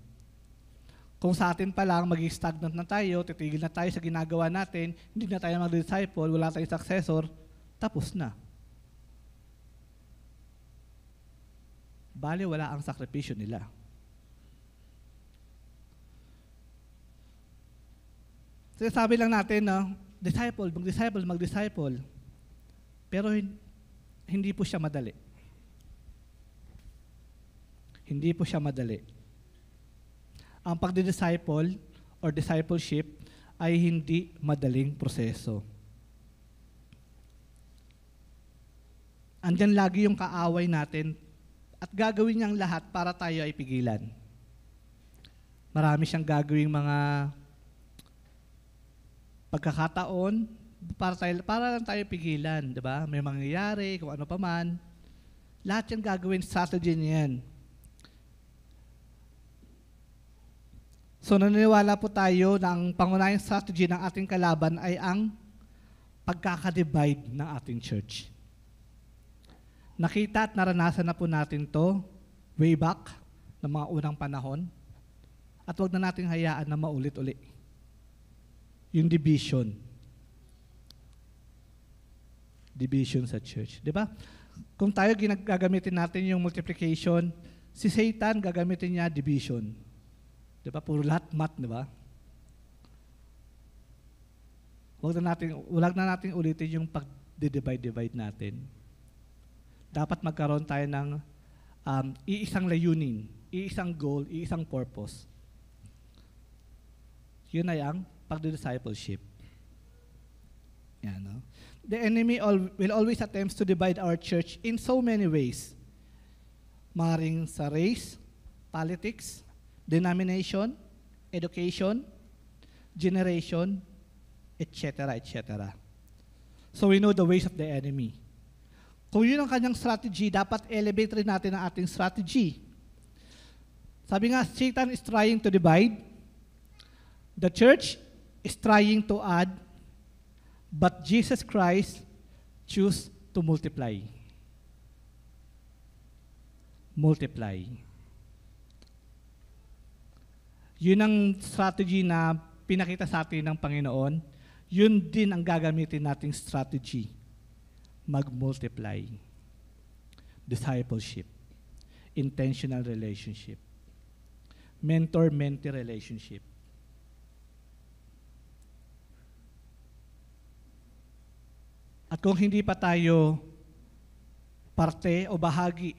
Kung sa atin pa lang, maging stagnant na tayo, titigil na tayo sa ginagawa natin, hindi na tayo mag-disciple, wala tayong successor, tapos na. Bale, wala ang sakripisyo nila. So, sabi lang natin, mag-disciple. Pero hindi po siya madali. Hindi po siya madali. Ang pagdi-disciple or discipleship ay hindi madaling proseso. Andyan lagi yung kaaway natin at gagawin niyang lahat para tayo ay pigilan. Marami siyang gagawing mga pagkakataon para lang tayo pigilan, di ba? May mangyayari, kung ano pa man. Lahat yung gagawin, strategy niyan. So naniniwala po tayo na ang pangunahing strategy ng ating kalaban ay ang pagkakadivide ng ating church. Nakita at naranasan na po natin to way back ng mga unang panahon. At huwag na nating hayaan na maulit-uli. Yung division. Division sa church. Di ba? Kung tayo gagamitin natin yung multiplication, si Satan gagamitin niya division. Di ba? Puro lahat math, di ba? Huwag na natin ulitin yung pag-divide natin. Dapat magkaroon tayo ng iisang layunin, iisang goal, iisang purpose. Yun ay ang pagdi-discipleship. Yan, no? The enemy will always attempt to divide our church in so many ways. Maring sa race, politics, denomination, education, generation, etc., etc. So we know the ways of the enemy. Kung yun ang kanyang strategy, dapat elevate rin natin ang ating strategy. Sabi nga, Satan is trying to divide. The church is trying to add, but Jesus Christ choose to multiply. Multiply. Yun ang strategy na pinakita sa atin ng Panginoon. Yun din ang gagamitin nating strategy. Mag-multiply. Discipleship. Intentional relationship. Mentor-mentee relationship. At kung hindi pa tayo parte o bahagi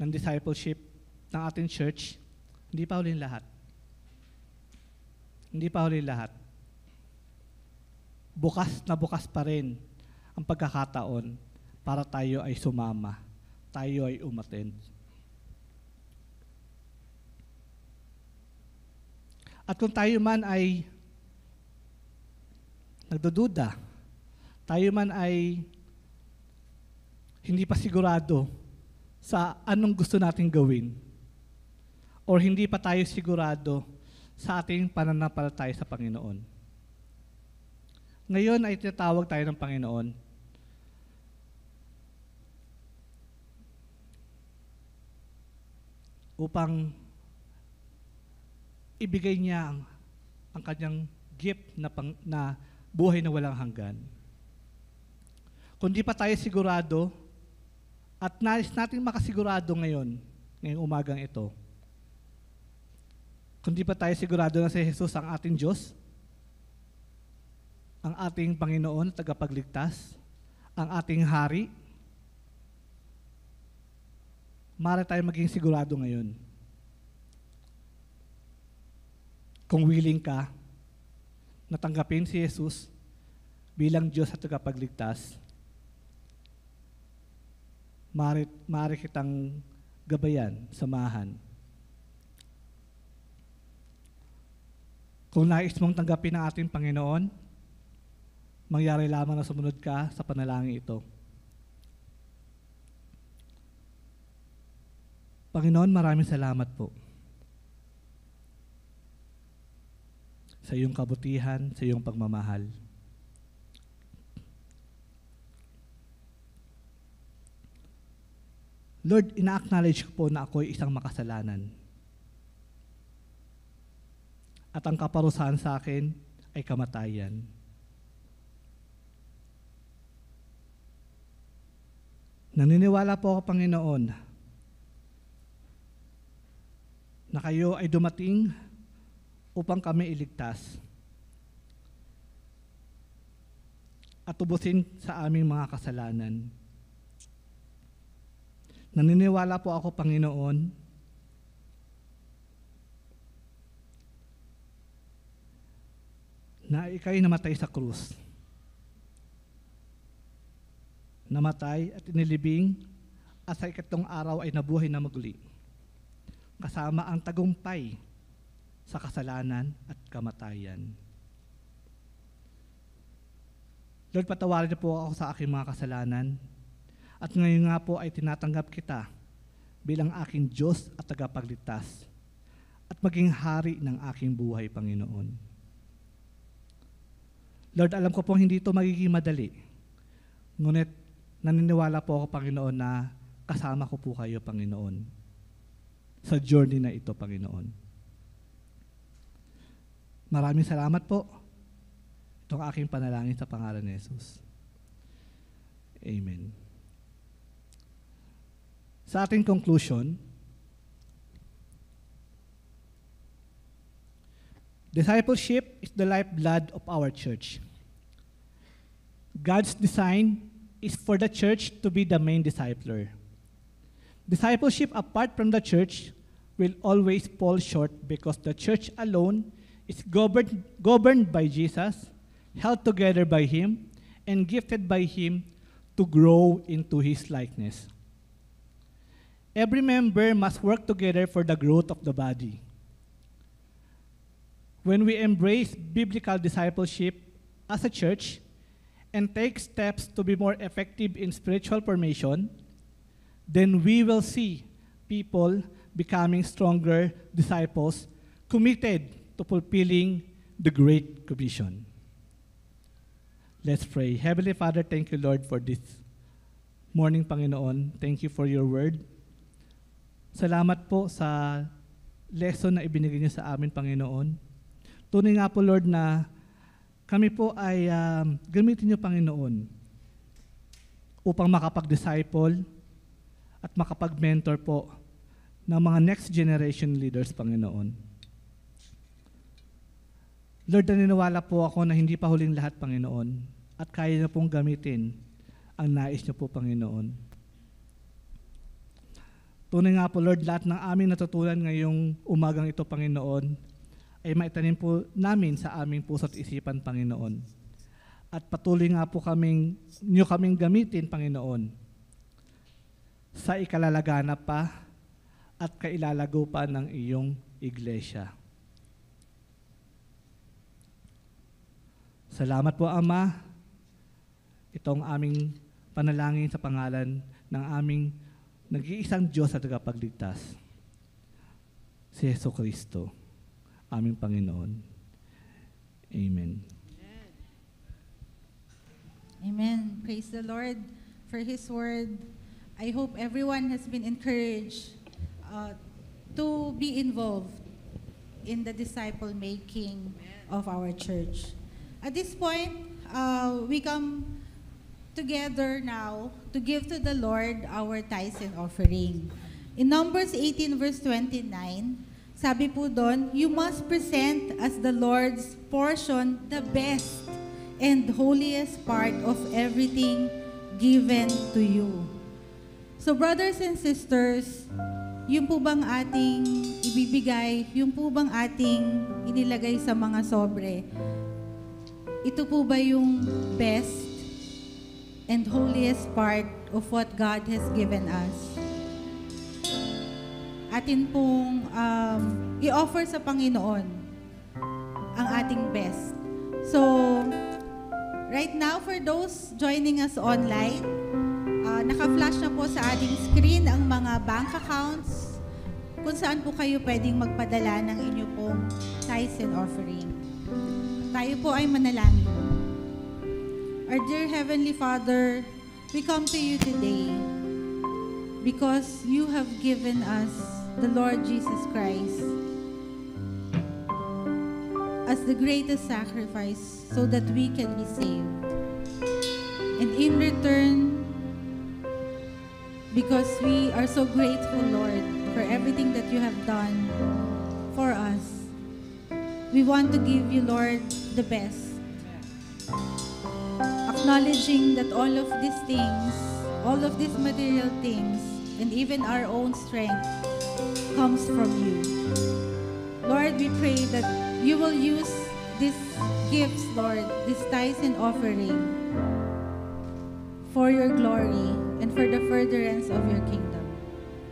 ng discipleship ng ating church, hindi pa huling lahat. Hindi pa huling lahat. Bukas na bukas pa rin ang pagkakataon para tayo ay sumama, tayo ay umattend. At kung tayo man ay nagdududa, tayo man ay hindi pa sigurado sa anong gusto nating gawin, or hindi pa tayo sigurado sa ating pananampalataya sa Panginoon. Ngayon ay tinatawag tayo ng Panginoon upang ibigay niya ang kanyang gift na buhay na walang hanggan. Kung di pa tayo sigurado, at nais natin makasigurado ngayong umagang ito, kung di pa tayo sigurado na si Jesus ang ating Diyos, ang ating Panginoon, tagapagligtas, ang ating Hari, maaari tayo maging sigurado ngayon. Kung willing ka na tanggapin si Jesus bilang Diyos at tagapagligtas, maaari kitang gabayan, samahan. Kung nais mong tanggapin ang ating Panginoon, mangyari lamang na sumunod ka sa panalangin ito. Panginoon, maraming salamat po sa iyong kabutihan, sa iyong pagmamahal. Lord, ina-acknowledge ko po na ako ay isang makasalanan. At ang kaparusahan sa akin ay kamatayan. Naniniwala po ako, Panginoon, na kayo ay dumating upang kami iligtas at tubusin sa aming mga kasalanan. Naniniwala po ako, Panginoon, na ika'y namatay sa krus. Namatay at inilibing at sa ikatlong araw ay nabuhay na maguli. Kasama ang tagumpay sa kasalanan at kamatayan. Lord, patawarin niyo po ako sa aking mga kasalanan. At ngayon nga po ay tinatanggap kita bilang aking Diyos at tagapagligtas at maging hari ng aking buhay, Panginoon. Lord, alam ko pong hindi ito magiging madali. Ngunit naniniwala po ako, Panginoon, na kasama ko po kayo, Panginoon, sa journey na ito, Panginoon. Maraming salamat po. Itong aking panalangin sa pangalan ni Jesus. Amen. Sa ating conclusion, discipleship is the lifeblood of our church. God's design is for the church to be the main discipler. Discipleship apart from the church will always fall short because the church alone is governed by Jesus, held together by Him, and gifted by Him to grow into His likeness. Every member must work together for the growth of the body. When we embrace biblical discipleship as a church and take steps to be more effective in spiritual formation, then we will see people becoming stronger disciples committed to fulfilling the Great Commission. Let's pray. Heavenly Father, thank you, Lord, for this morning, Panginoon. Thank you for your word. Salamat po sa lesson na ibinigay niyo sa amin, Panginoon. Tunay nga po, Lord, na kami po ay gamitin niyo, Panginoon, upang makapag-disciple at makapag-mentor po ng mga next generation leaders, Panginoon. Lord, naniniwala po ako na hindi pa huling lahat, Panginoon, at kaya niyo pong gamitin ang nais niyo po, Panginoon. Tunay nga po, Lord, lahat ng aming natutunan ngayong umagang ito, Panginoon, ay maitanim po namin sa aming puso at isipan, Panginoon. At patuloy nga po niyo kaming gamitin, Panginoon, sa ikalalaganap pa at kailalago pa ng iyong iglesia. Salamat po, Ama. Itong aming panalangin sa pangalan ng aming nag-iisang Diyos at tagapagligtas, si Jesucristo, aming Panginoon. Amen. Amen. Praise the Lord for His word. I hope everyone has been encouraged to be involved in the disciple making of our church. At this point, we come together now to give to the Lord our tithes and offering. In Numbers 18 verse 29, sabi po doon, you must present as the Lord's portion the best and holiest part of everything given to you. So brothers and sisters, yung po bang ating ibibigay, yung po bang ating inilagay sa mga sobre, ito po ba yung best and holiest part of what God has given us? Atin pong i-offer sa Panginoon ang ating best. So, right now, for those joining us online, naka-flash na po sa ating screen ang mga bank accounts kung saan po kayo pwedeng magpadala ng inyo pong tithes and offering. Tayo po ay manalangin. Our dear Heavenly Father, we come to you today because you have given us the Lord Jesus Christ as the greatest sacrifice so that we can be saved. And in return, because we are so grateful, Lord, for everything that you have done for us, we want to give you, Lord, the best. Acknowledging that all of these things, all of these material things, and even our own strength comes from you. Lord, we pray that you will use these gifts, Lord, these tithes and offering for your glory and for the furtherance of your kingdom.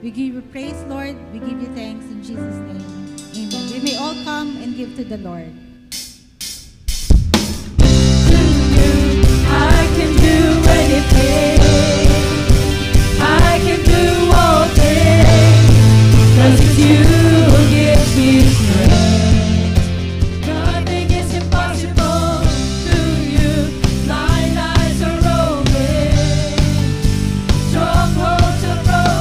We give you praise, Lord. We give you thanks in Jesus' name. Amen. We may all come and give to the Lord. I can do anything. I can do all things. 'Cause it's you who gives me strength. Nothing is impossible to you. Blind eyes are open. Strongholds are broken.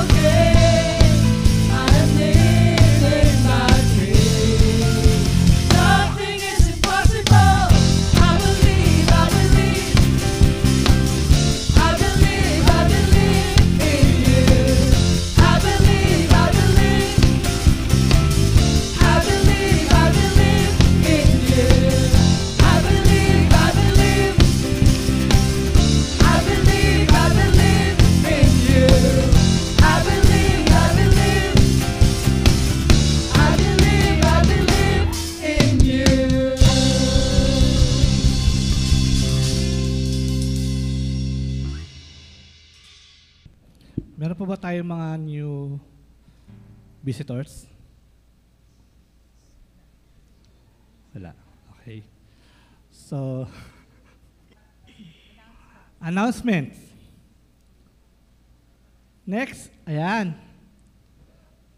ba tayo mga new visitors? Wala. Okay. So, announcements. Next, ayan.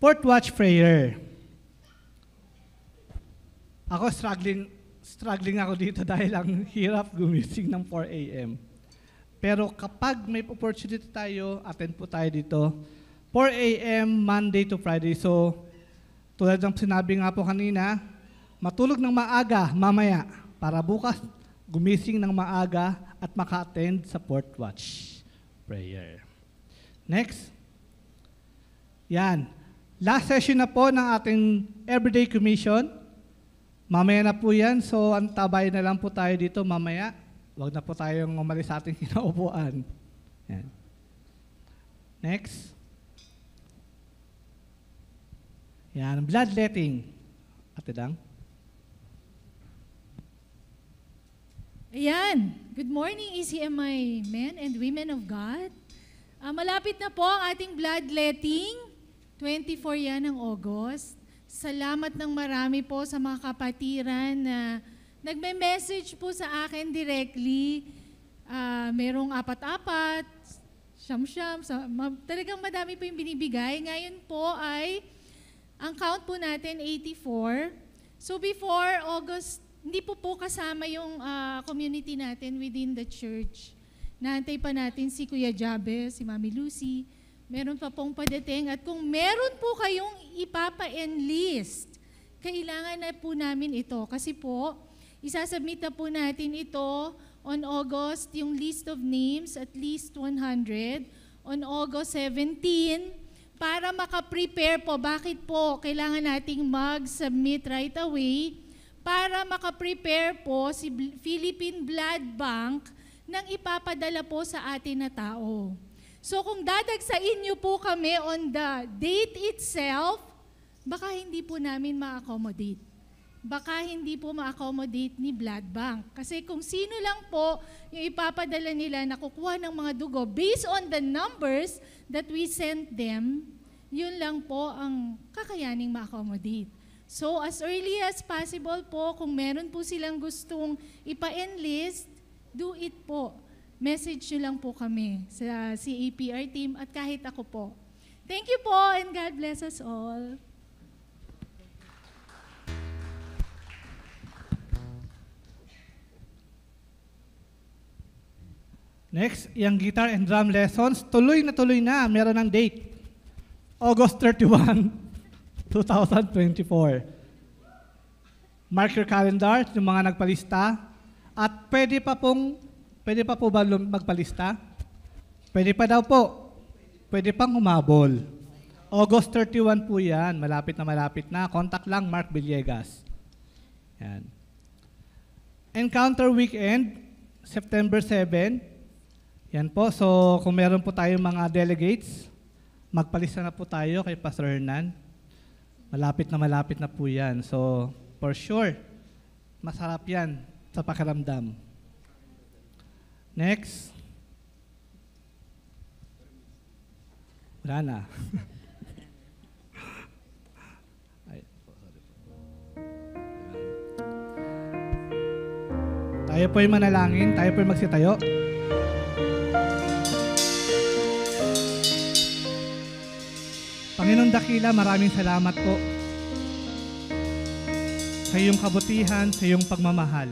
Port Watch Prayer. Ako struggling ako dito dahil ang hirap gumising ng 4 a.m. Pero kapag may opportunity tayo, attend po tayo dito. 4 a.m. Monday to Friday. So, tulad ng sinabi nga po kanina, matulog ng maaga mamaya para bukas gumising ng maaga at maka-attend sa Port Watch Prayer. Next. Yan. Last session na po ng ating Everyday Commission. Mamaya na po yan, so antabay na lang po tayo dito mamaya. Huwag na po tayong umalis sa ating kinaupuan. Yan. Next. Yan, bloodletting. Ate Dang. Ayan. Good morning, ECMI men and women of God. Malapit na po ang ating bloodletting. 24 yan ng August. Salamat ng marami po sa mga kapatiran na nagme-message po sa akin directly. Merong 4-4, siyam-siyam. Talagang madami po yung binibigay. Ngayon po ay, ang count po natin 84. So before August, hindi po kasama yung community natin within the church. Naantay pa natin si Kuya Jabe, si Mami Lucy. Meron pa pong padating. At kung meron po kayong ipapa-enlist, kailangan na po namin ito. Kasi po, isasubmit na po natin ito on August, yung list of names, at least 100, on August 17, para makaprepare po. Bakit po kailangan nating mag-submit right away? Para makaprepare po si Philippine Blood Bank ng ipapadala po sa atin na tao. So kung dadagsain niyo po kami on the date itself, baka hindi po namin ma-accommodate. Baka hindi po ma-accommodate ni Blood Bank. Kasi kung sino lang po yung ipapadala nila na kukuha ng mga dugo, based on the numbers that we sent them, yun lang po ang kakayaning ma-accommodate. So as early as possible po, kung meron po silang gustong ipa-enlist, do it po. Message nyo lang po kami sa CAPR team at kahit ako po. Thank you po and God bless us all. Next, yung guitar and drum lessons, tuloy na. Meron ng date. August 31, 2024. Mark your calendar, yung mga nagpalista. At pwede pa po ba magpalista? Pwede pa daw po. Pwede pang humabol. August 31 po yan. Malapit na. Contact lang Mark Villegas. Yan. Encounter Weekend, September 7. Yan po. So, kung meron po tayong mga delegates, magpalista na po tayo kay Pastor Hernan. Malapit na po yan. So, for sure, masarap yan sa pakiramdam. Next. Wala na. Tayo po'y manalangin, tayo po'y magsitayo. Panginoon Dakila, maraming salamat po sa iyong kabutihan, sa iyong pagmamahal.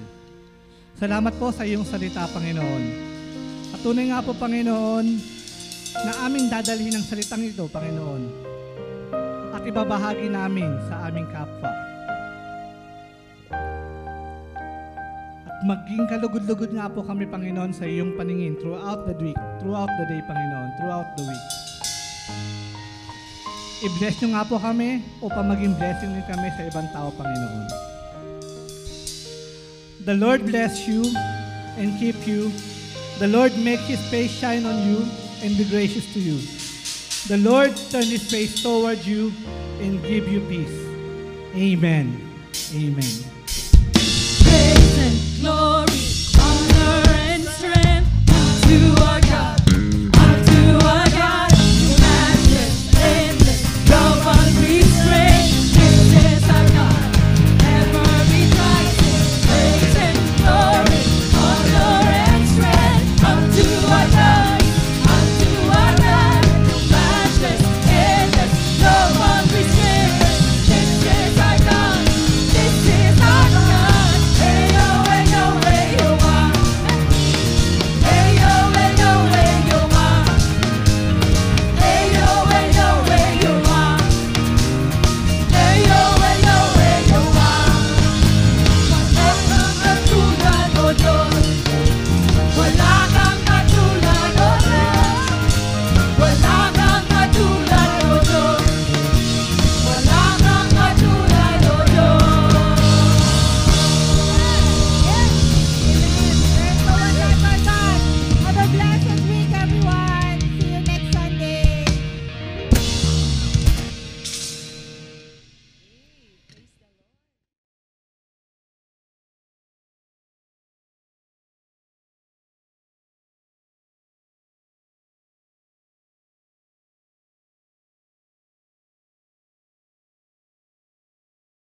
Salamat po sa iyong salita, Panginoon. At tunay nga po, Panginoon, na aming dadalhin ang salitang ito, Panginoon, at ibabahagi namin sa aming kapwa. At maging kalugod-lugod nga po kami, Panginoon, sa iyong paningin throughout the week, throughout the day, Panginoon, throughout the week. I-bless nyo nga po kami upang maging blessing din kami sa ibang tao, Panginoon. The Lord bless you and keep you. The Lord make His face shine on you and be gracious to you. The Lord turn His face toward you and give you peace. Amen. Amen. Praise and glory.